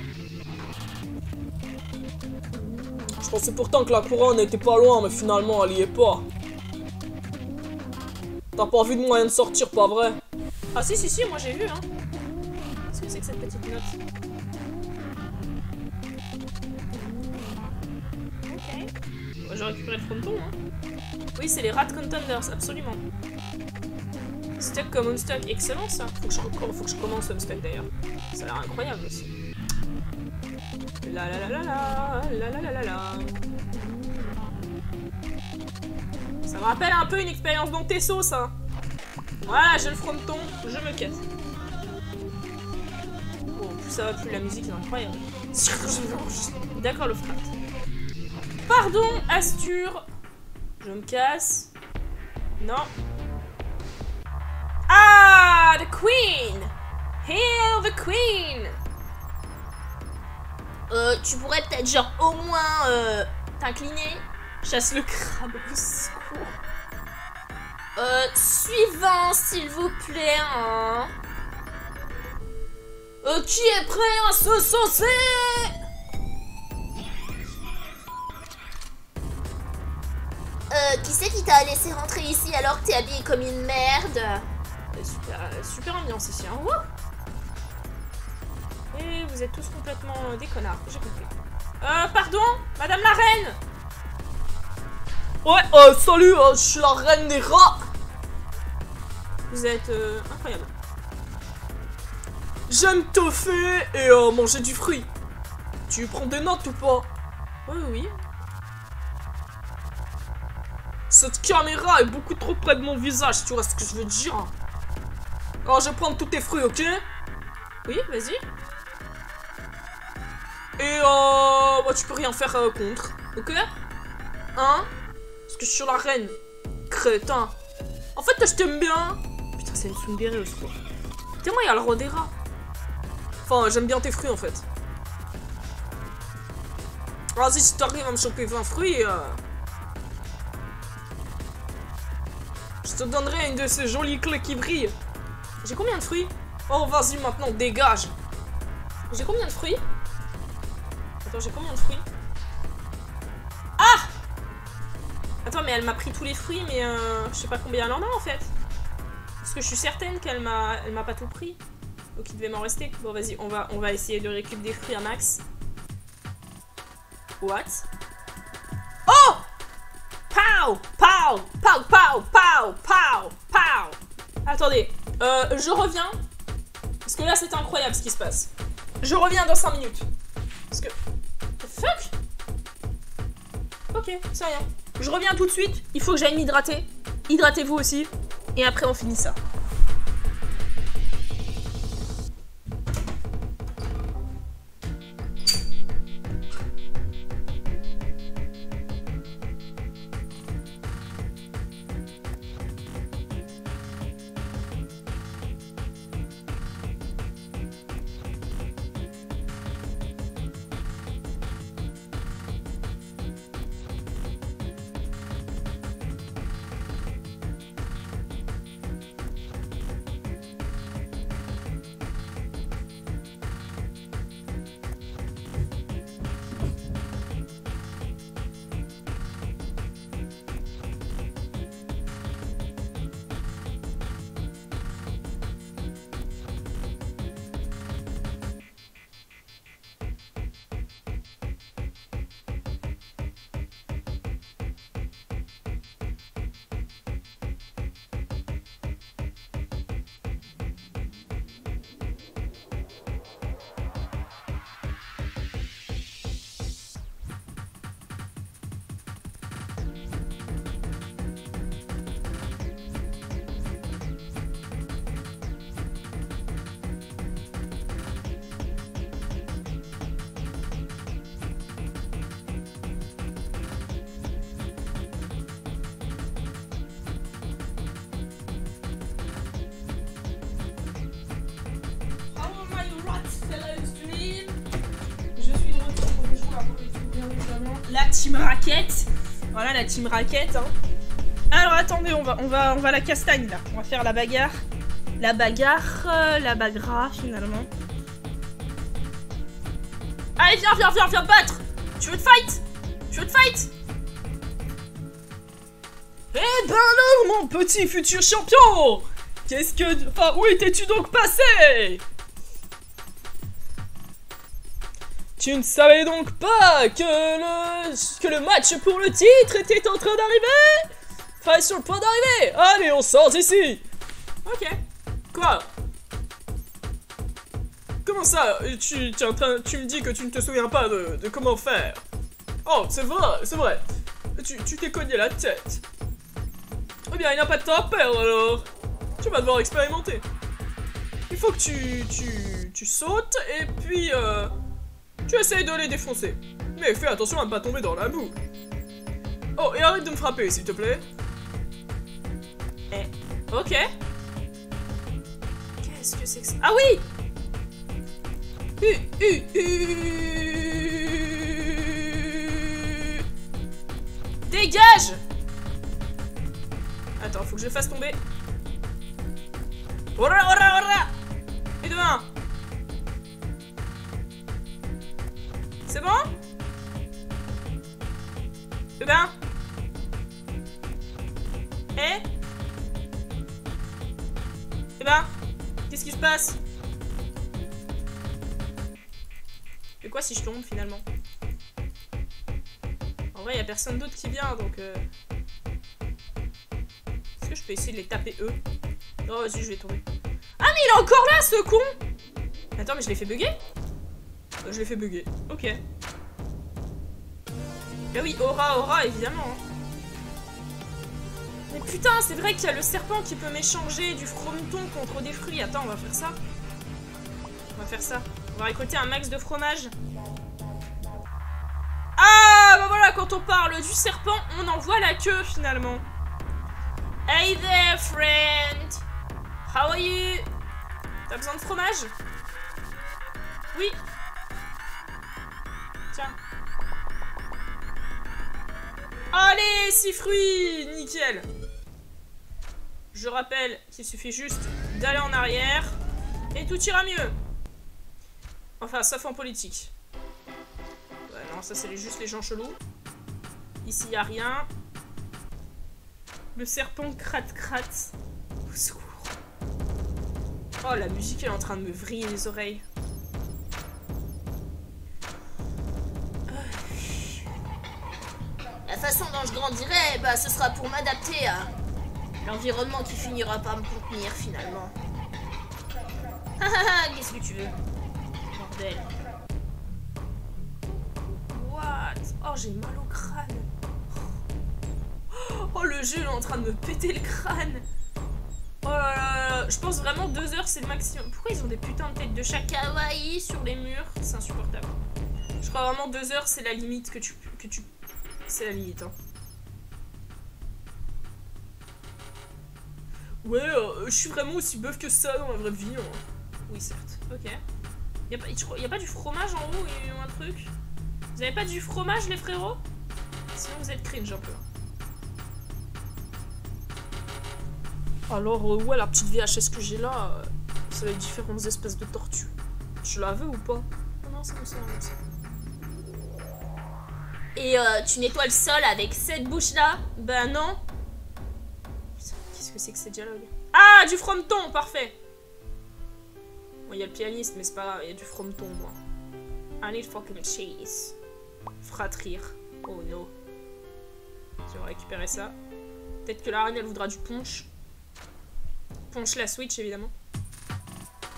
Je pensais pourtant que la couronne était pas loin, mais finalement elle y est pas. T'as pas vu de moyen de sortir, pas vrai? Ah si, moi j'ai vu, hein. Qu'est-ce que c'est que cette petite note? Ok. Bon, j'ai récupéré le fronton, hein. Oui, c'est les rat contenders, absolument. Stuck comme Unstuck, excellent ça. Faut que je commence Unstuck d'ailleurs. Ça a l'air incroyable aussi. La la la la la la la la la la. Ça me rappelle un peu une expérience dans tes sauces, hein. Voilà, j'ai le fronton, je me casse. Bon, plus ça va, plus la musique est incroyable. D'accord, le frat. Pardon, Astur. Je me casse. Non. Ah, the queen. Hail the queen. Tu pourrais peut-être genre au moins t'incliner. Chasse le crabe au secours. Suivant, s'il vous plaît, hein. Qui est prêt à se saucer? Qui c'est qui t'a laissé rentrer ici alors que t'es habillé comme une merde? Super ambiance ici, hein. Wouh. Et vous êtes tous complètement des connards, j'ai compris. Pardon, madame la reine. Ouais, salut, je suis la reine des rats. Vous êtes incroyable. J'aime toffer et manger du fruit. Tu prends des notes ou pas? Oui. Cette caméra est beaucoup trop près de mon visage, tu vois ce que je veux dire? Alors je vais prendre tous tes fruits, ok? Oui, vas-y. Et bah, tu peux rien faire contre, ok? Hein? Parce que je suis la reine. Crétin. En fait, je t'aime bien. Putain, c'est une tsundere au secours. Putain, moi, il y a le roi des rats. Enfin, j'aime bien tes fruits en fait. Vas-y, si t'arrives à me choper 20 fruits, je te donnerai une de ces jolies clés qui brillent. J'ai combien de fruits? Oh, vas-y, maintenant, dégage. J'ai combien de fruits? Attends, j'ai combien de fruits? Ah! Attends, mais elle m'a pris tous les fruits, mais je sais pas combien elle en a en fait. Parce que je suis certaine qu'elle m'a pas tout pris. Donc il devait m'en rester. Bon, vas-y, on va essayer de récupérer des fruits à max. What? Oh! Pow! Pow! Pow! Pow! Pow! Pow! Pow! Attendez, je reviens. Parce que là, c'est incroyable ce qui se passe. Je reviens dans 5 minutes. Parce que... The fuck? Ok, c'est rien. Je reviens tout de suite. Il faut que j'aille m'hydrater. Hydratez-vous aussi. Et après, on finit ça. La team raquette. Voilà la team raquette. Hein. Alors attendez, on va la castagne là. On va faire la bagarre. La bagarre finalement. Allez viens battre. Tu veux te fight? Eh ben alors mon petit futur champion. Qu'est-ce que... Enfin, où étais-tu donc passé? Tu ne savais donc pas que le match pour le titre était en train d'arriver? Enfin, sur le point d'arriver. Allez, on sort d'ici. Ok. Quoi? Comment ça? Tu me dis que tu ne te souviens pas de comment faire? Oh, c'est vrai. Tu t'es cogné la tête. Eh bien, il n'y a pas de temps à perdre alors. Tu vas devoir expérimenter. Il faut que tu sautes et puis tu essayes de les défoncer. Mais fais attention à ne pas tomber dans la boue. Oh, et arrête de me frapper, s'il te plaît. Ok. Qu'est-ce que c'est que ça? Ah oui! Dégage! Attends, faut que je fasse tomber. Ora! Et de 1. C'est bon? Eh ben? Eh ben? Qu'est-ce qui se passe? Et quoi si je tombe finalement? En vrai, y a personne d'autre qui vient donc. Est-ce que je peux essayer de les taper eux? Oh, vas-y, je vais tomber. Ah, mais il est encore là ce con! Attends, mais je l'ai fait bugger? Je l'ai fait bugger. Ok. Ah oui, aura, évidemment. Mais putain, c'est vrai qu'il y a le serpent qui peut m'échanger du frometon contre des fruits. Attends, on va faire ça. On va récolter un max de fromage. Ah, bah voilà, quand on parle du serpent, on en voit la queue finalement. Hey there, friend. How are you? T'as besoin de fromage? Oui. Tiens. Allez, 6 fruits. Nickel. Je rappelle qu'il suffit juste d'aller en arrière et tout ira mieux. Enfin, sauf en politique. Ouais, non, ça c'est juste les gens chelous. Ici, il a rien. Le serpent crate-crate. Au secours. Oh, la musique est en train de me vriller les oreilles. La façon dont je grandirai, bah, ce sera pour m'adapter à l'environnement qui finira par me contenir finalement. Qu'est-ce que tu veux? Bordel. What? Oh, j'ai mal au crâne. Oh, le jeu il est en train de me péter le crâne. Oh là là, je pense vraiment 2 heures c'est le maximum. Pourquoi ils ont des putains de têtes de chat kawaii sur les murs? C'est insupportable. Je crois vraiment 2 heures c'est la limite que tu... C'est la limite, hein. Ouais, je suis vraiment aussi bœuf que ça dans la vraie vie, hein. Oui, certes. Ok. Y a pas du fromage en haut ou un truc? Vous avez pas du fromage, les frérots? Sinon, vous êtes cringe un peu. Alors, ouais, la petite VHS que j'ai là, c'est les différentes espèces de tortues. Je la veux ou pas? Oh non, c'est comme ça, comme ça. Et tu nettoies le sol avec cette bouche-là? Ben non. Putain, qu'est-ce que c'est que ces dialogues? Ah, du frometon, parfait. Bon, il y a le pianiste, mais c'est pas grave, il y a du frometon, moi. I need fucking cheese. Fratrir. Oh no. Si on va récupérer ça. Peut-être que la reine, elle voudra du punch. Punch la Switch, évidemment.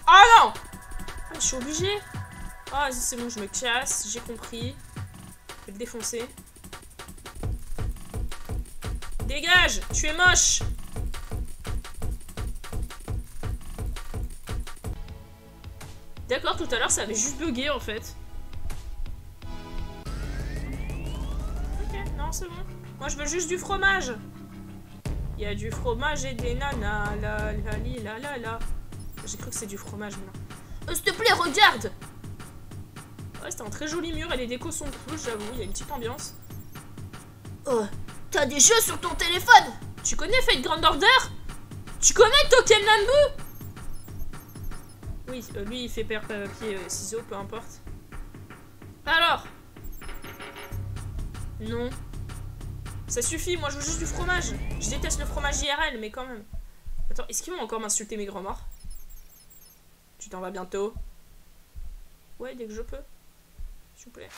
Ah non! Ah, je suis obligée. Ah, vas-y, c'est bon, je me casse, j'ai compris. Je vais le défoncer. Dégage! Tu es moche! D'accord, tout à l'heure, ça avait juste bugué, en fait. Ok, non, c'est bon. Moi, je veux juste du fromage. Il y a du fromage et des nanas. La la li, la la la. J'ai cru que c'est du fromage, maintenant. S'il te plaît, regarde! Ouais, c'est un très joli mur et les décos sont cool, j'avoue, il y a une petite ambiance. Oh, t'as des jeux sur ton téléphone? Tu connais Fate Grand Order? Tu connais Token Nanbu? Oui, lui il fait paire papier ciseaux, peu importe. Alors? Non. Ça suffit, moi je veux juste du fromage. Je déteste le fromage IRL, mais quand même. Attends, est-ce qu'ils vont encore m'insulter mes grands-morts? Tu t'en vas bientôt? Ouais, dès que je peux. S'il vous plaît.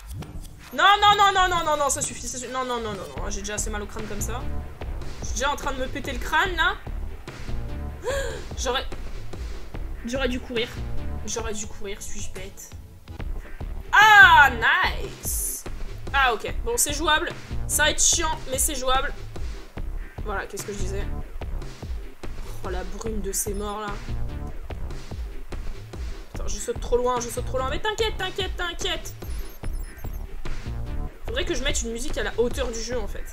Non, non, non, non, non, non, non, ça suffit. Ça suffit. Non, non, non, non, non. J'ai déjà assez mal au crâne comme ça. Je suis déjà en train de me péter le crâne, là. J'aurais dû courir. J'aurais dû courir, suis-je bête? Ah, nice. Ah, ok. Bon, c'est jouable. Ça va être chiant, mais c'est jouable. Voilà, qu'est-ce que je disais? Oh, la brume de ces morts, là. Attends, je saute trop loin, je saute trop loin. Mais t'inquiète, t'inquiète, t'inquiète. Faudrait que je mette une musique à la hauteur du jeu, en fait.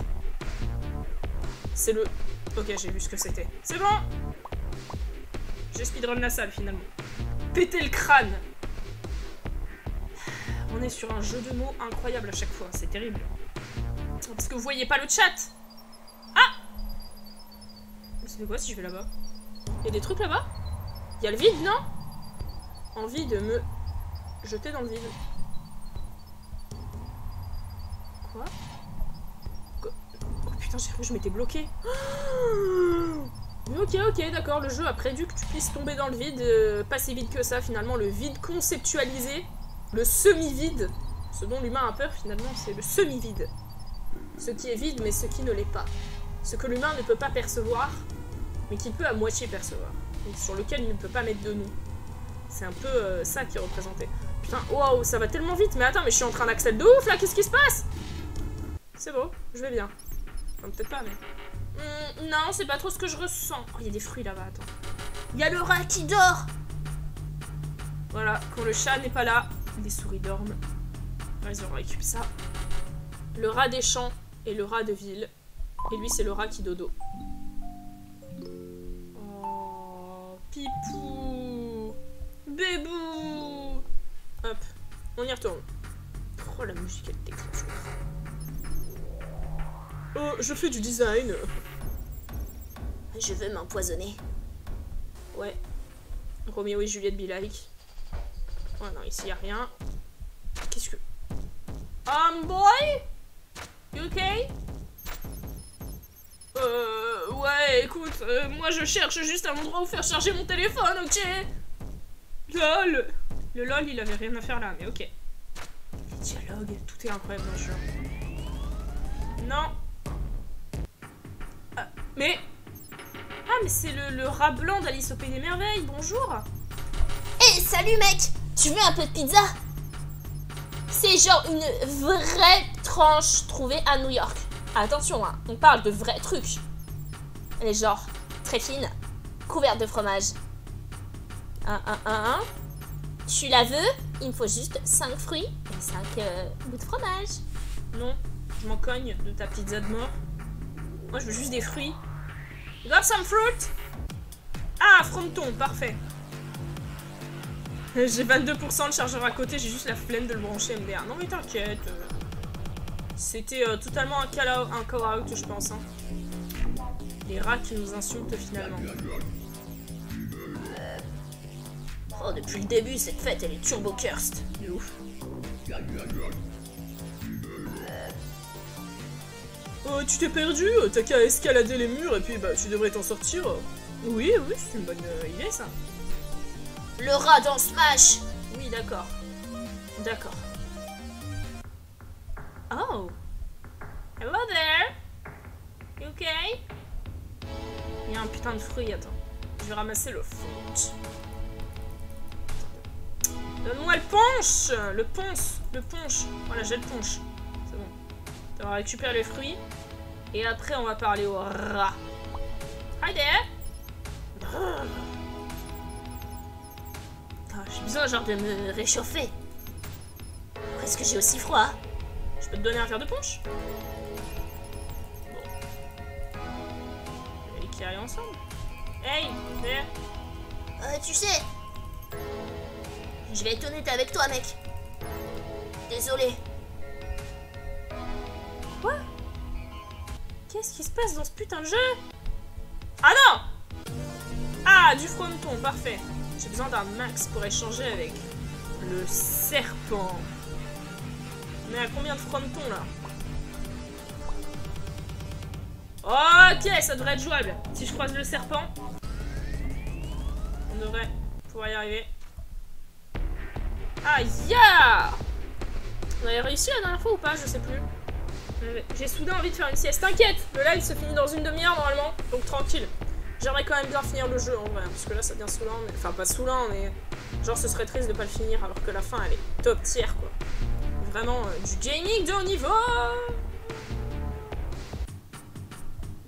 C'est le... Ok, j'ai vu ce que c'était. C'est bon. J'ai speedrun la salle, finalement. Péter le crâne. On est sur un jeu de mots incroyable à chaque fois. C'est terrible. Parce que vous voyez pas le chat. Ah! Ça fait quoi si je vais là-bas? Il y a des trucs là-bas? Il y a le vide, non? Envie de me jeter dans le vide. Quoi? Oh putain, j'ai cru que je m'étais bloqué. Ok, ok, d'accord, le jeu a prévu que tu puisses tomber dans le vide, pas si vide que ça finalement, le vide conceptualisé, le semi-vide, ce dont l'humain a peur finalement, c'est le semi-vide. Ce qui est vide mais ce qui ne l'est pas. Ce que l'humain ne peut pas percevoir, mais qu'il peut à moitié percevoir, et sur lequel il ne peut pas mettre de nom. C'est un peu ça qui est représenté. Putain, waouh, ça va tellement vite, mais attends, mais je suis en train d'accélérer de ouf là, qu'est-ce qui se passe? C'est beau, je vais bien. Enfin, peut-être pas, mais... non, c'est pas trop ce que je ressens. Oh, il y a des fruits là-bas, attends. Il y a le rat qui dort. Voilà, quand le chat n'est pas là, les souris dorment. Vas-y, on récupère ça. Le rat des champs et le rat de ville. Et lui, c'est le rat qui dodo. Oh, pipou. Bébou. Hop, on y retourne. Oh, la musique, elle déclenche. Oh, je fais du design. Je veux m'empoisonner. Ouais. Roméo et Juliette be like. Oh non, ici, y a rien. Qu'est-ce que... boy? You okay? Ouais, écoute, moi je cherche juste un endroit où faire charger mon téléphone, ok? LOL! Le LOL, il avait rien à faire là, mais ok. Les dialogues, tout est incroyable dans le jeu. Non. Ah, mais... Ah, mais c'est le rat blanc d'Alice au Pays des Merveilles, bonjour! Hé, salut mec! Tu veux un peu de pizza? C'est genre une vraie tranche trouvée à New York. Attention, hein, on parle de vrais trucs. Elle est genre très fine, couverte de fromage. Tu la veux? Il me faut juste 5 fruits et 5 bouts de fromage. Non, je m'en cogne de ta pizza de mort. Moi, je veux juste des fruits. You got some fruit? Ah, fronton, parfait. J'ai 22% de chargeur à côté, j'ai juste la flemme de le brancher MDR. Non mais t'inquiète. C'était totalement un call-out, je pense. Hein. Les rats qui nous insultent finalement. Oh, depuis le début, cette fête, elle est turbo cursed. De ouf. Tu t'es perdu? T'as qu'à escalader les murs et puis bah tu devrais t'en sortir. Oui, c'est une bonne idée ça. Le rat dans Smash! Oui, d'accord. D'accord. Oh! Hello there! You okay? Il y a un putain de fruit, attends. Je vais ramasser le fruit. Donne-moi le punch! Le punch. Voilà, j'ai le punch. C'est bon. On va récupérer les fruits. Et après, on va parler au rat. Hi there! J'ai besoin genre de me réchauffer. Presque j'ai aussi froid. Je peux te donner un verre de punch? Bon. Et qui arrivent ensemble. Hey, there. Tu sais, je vais être honnête avec toi, mec. Désolé. Quoi? Qu'est-ce qui se passe dans ce putain de jeu? Ah non! Ah, du fronton, parfait. J'ai besoin d'un max pour échanger avec le serpent. On est à combien de frontons là? Ok, ça devrait être jouable. Si je croise le serpent, on devrait pouvoir y arriver. Ah, yeah! On avait réussi la dernière fois ou pas? Je sais plus. J'ai soudain envie de faire une sieste. T'inquiète, le live se finit dans une demi-heure normalement, donc tranquille. J'aimerais quand même bien finir le jeu en vrai, parce que là ça devient saoulant, mais... enfin pas saoulant, mais genre ce serait triste de pas le finir alors que la fin elle est top tier quoi. Vraiment du gaming de haut niveau.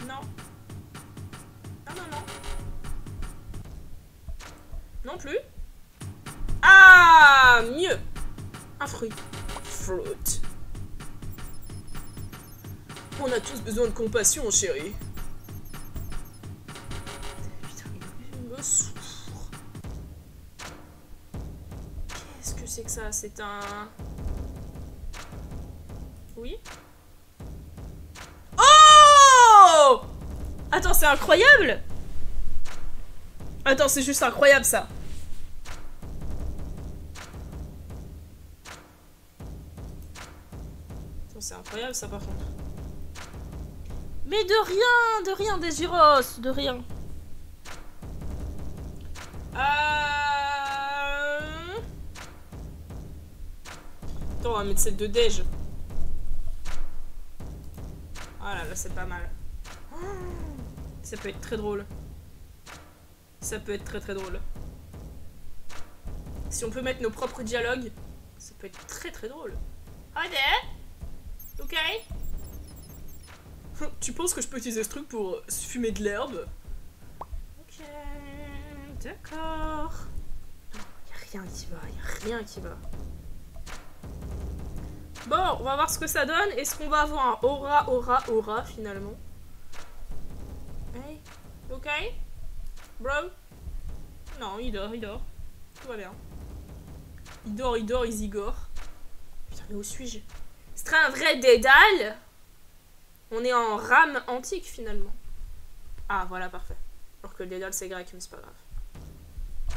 Non. Non. Non plus. Ah, mieux. Un fruit. Fruit. On a tous besoin de compassion, chérie. Qu'est-ce que c'est que ça? C'est un... Oui? Oh! Attends, c'est incroyable! Attends, c'est juste incroyable ça. Attends, c'est incroyable ça par contre. Mais de rien, Désiros, de rien. Attends, on va mettre celle de Dej. Ah là, c'est pas mal. Ça peut être très drôle. Ça peut être très drôle. Si on peut mettre nos propres dialogues, ça peut être très drôle. Hi there! Ok? Tu penses que je peux utiliser ce truc pour fumer de l'herbe? Ok, d'accord. Y'a rien qui va, y'a rien qui va. Bon, on va voir ce que ça donne. Est-ce qu'on va avoir un aura finalement? Hey, ok? Bro? Non, il dort. Tout va bien. Il dort, il zigore. Putain, mais où suis-je? C'est un vrai Dédale. On est en rame antique finalement. Ah, voilà, parfait. Alors que le Dédale c'est grec, mais c'est pas grave.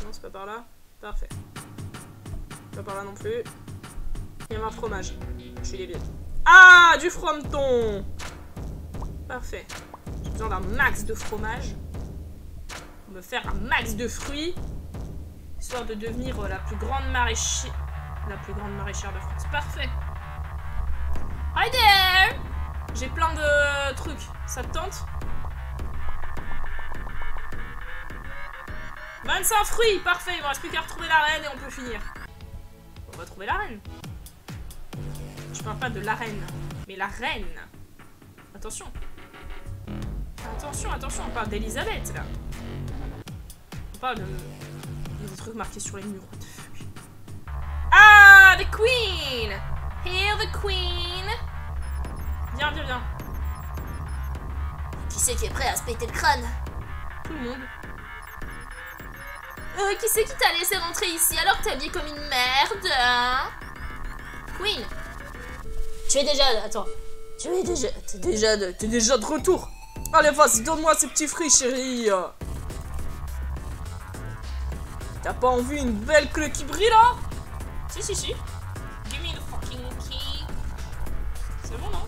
Non, c'est pas par là. Parfait. Pas par là non plus. Il y a un fromage. Je suis débile. Ah, du frometon. Parfait. J'ai besoin d'un max de fromage. Pour me faire un max de fruits. Histoire de devenir la plus grande maraîchère. La plus grande maraîchère de France. Parfait. Hi there. J'ai plein de trucs. Ça te tente? 25 fruits. Parfait. Il me reste plus qu'à retrouver la reine et on peut finir. On va trouver la reine. Je parle pas de la reine, mais la reine. Attention. Attention, attention, on parle d'Elisabeth, là. On parle de... Il y a des trucs marqués sur les murs. Ah, the queen. Hail the queen. Viens, viens, viens. Qui c'est qui est prêt à se péter le crâne? Tout le monde. Qui c'est qui t'a laissé rentrer ici alors que t'es habillée comme une merde, hein? Queen. Tu es déjà... Attends. T'es déjà de retour. Allez, vas-y, donne-moi ces petits fruits, chérie. T'as pas envie une belle clé qui brille, là? Si, si, si. Give me the fucking key. C'est bon, non?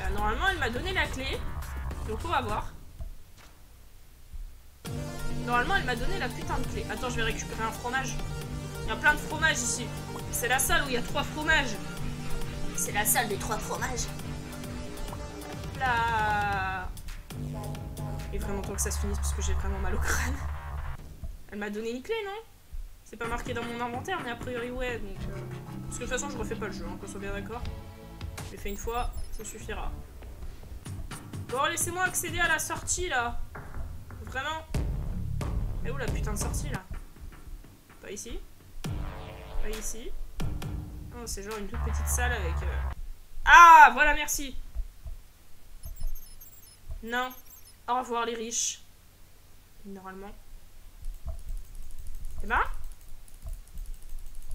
Bah, normalement, elle m'a donné la clé. Donc, on va voir. Normalement, elle m'a donné la putain de clé. Attends, je vais récupérer un fromage. Il y a plein de fromages ici. C'est la salle où il y a 3 fromages. C'est la salle des 3 fromages. Là. Et vraiment temps que ça se finisse parce que j'ai vraiment mal au crâne. Elle m'a donné une clé, non? C'est pas marqué dans mon inventaire, mais a priori ouais. Donc, parce que de toute façon, je refais pas le jeu, hein, qu'on soit bien d'accord. Je l'ai fait une fois, ça suffira. Bon, laissez-moi accéder à la sortie là. Vraiment. Et où la putain de sortie là? Pas ici. Pas ici. Oh, c'est genre une toute petite salle avec... Ah, voilà, merci. Non. Au revoir les riches. Normalement. Eh ben?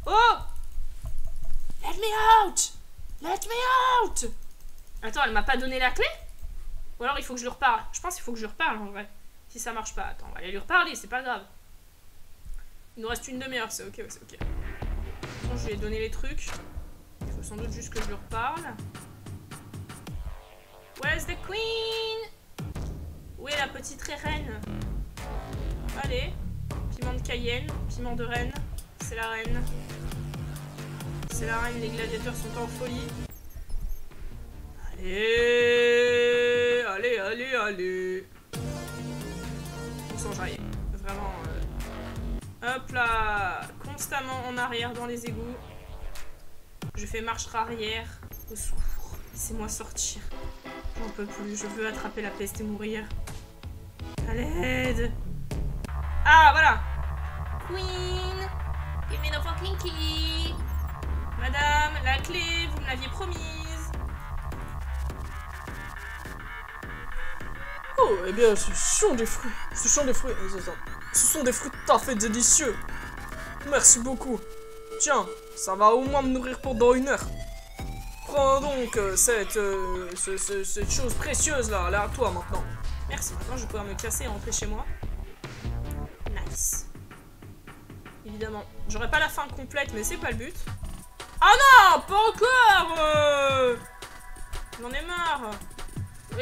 Oh! Let me out! Let me out! Attends, elle m'a pas donné la clé? Ou alors il faut que je lui reparle. Je pense qu'il faut que je lui reparle en vrai. Si ça marche pas, attends, on va aller lui reparler, c'est pas grave. Il nous reste une demi-heure, c'est ok, c'est ok. Bon, je lui ai donné les trucs. Il faut sans doute juste que je lui reparle. Where's the queen? Où est la petite reine? Allez. Piment de Cayenne, piment de reine. C'est la reine. C'est la reine, les gladiateurs sont en folie. Allez. Allez, allez, allez. On s'enjaille. Vraiment. Hop là. Constamment en arrière dans les égouts. Je fais marche arrière. Au secours. Laissez-moi sortir. J'en peux plus. Je veux attraper la peste et mourir. À l'aide. Ah, voilà. Queen. Give me the fucking key. Madame, la clé, vous me l'aviez promise. Oh, eh bien, ce sont des fruits. Ce sont des fruits. Ce sont des fruits tout à fait délicieux. Merci beaucoup. Tiens, ça va au moins me nourrir pendant 1 heure. Prends donc cette chose précieuse là, à toi maintenant. Merci, maintenant je vais pouvoir me casser et rentrer chez moi. Nice. Évidemment, j'aurai pas la fin complète, mais c'est pas le but. Ah non, pas encore. J'en ai marre.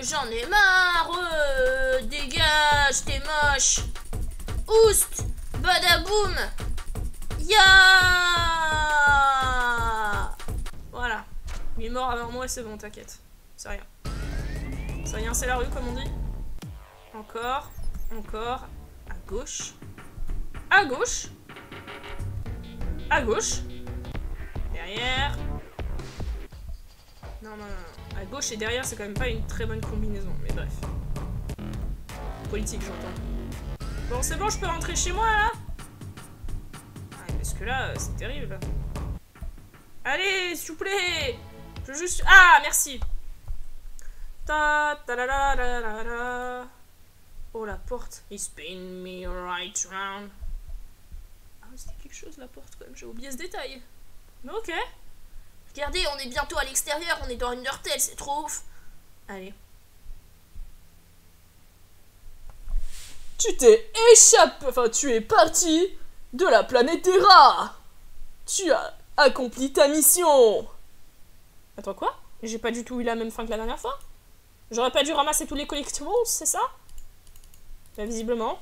J'en ai marre. Dégage, t'es moche. Oust. Badaboum. Ya. Voilà. Il est mort avant moi, c'est bon, t'inquiète. C'est rien. C'est rien, c'est la rue, comme on dit. Encore. Encore. À gauche. À gauche. À gauche. Derrière. Non, non, non. À gauche et derrière, c'est quand même pas une très bonne combinaison. Mais bref. Politique, j'entends. Bon, c'est bon, je peux rentrer chez moi, là? Ah, parce que là, c'est terrible. Allez, s'il vous plaît. Je veux juste... Ah, merci. Ta ta la la la la la. Oh, la porte. He spin me right round. c'était quelque chose la porte quand même, j'ai oublié ce détail. Mais ok. Regardez, on est bientôt à l'extérieur, on est dans Undertale, c'est trop ouf. Allez. Tu t'es échappé, enfin tu es parti de la planète Terra. Tu as accompli ta mission. Attends quoi? J'ai pas du tout eu la même fin que la dernière fois? J'aurais pas dû ramasser tous les collectibles, c'est ça? Bah, visiblement.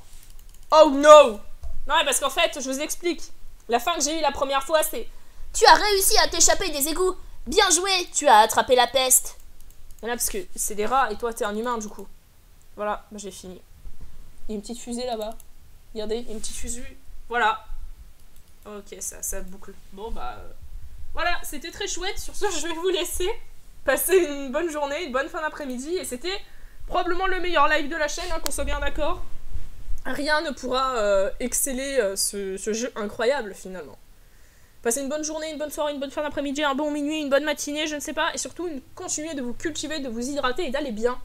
Oh no! Non, parce qu'en fait, je vous explique. La fin que j'ai eue la première fois, c'est... Tu as réussi à t'échapper des égouts. Bien joué, tu as attrapé la peste. Voilà, parce que c'est des rats et toi, t'es un humain, du coup. Voilà, bah, j'ai fini. Il y a une petite fusée là-bas. Regardez, il y a une petite fusée. Voilà. Ok, ça boucle. Bon, bah... Voilà, c'était très chouette. Sur ce, je vais vous laisser. Passer une bonne journée, une bonne fin d'après-midi. Et c'était probablement le meilleur live de la chaîne, hein, qu'on soit bien d'accord. Rien ne pourra exceller ce jeu incroyable, finalement. Passez une bonne journée, une bonne soirée, une bonne fin d'après-midi, un bon minuit, une bonne matinée, je ne sais pas. Et surtout, continuez de vous cultiver, de vous hydrater et d'aller bien.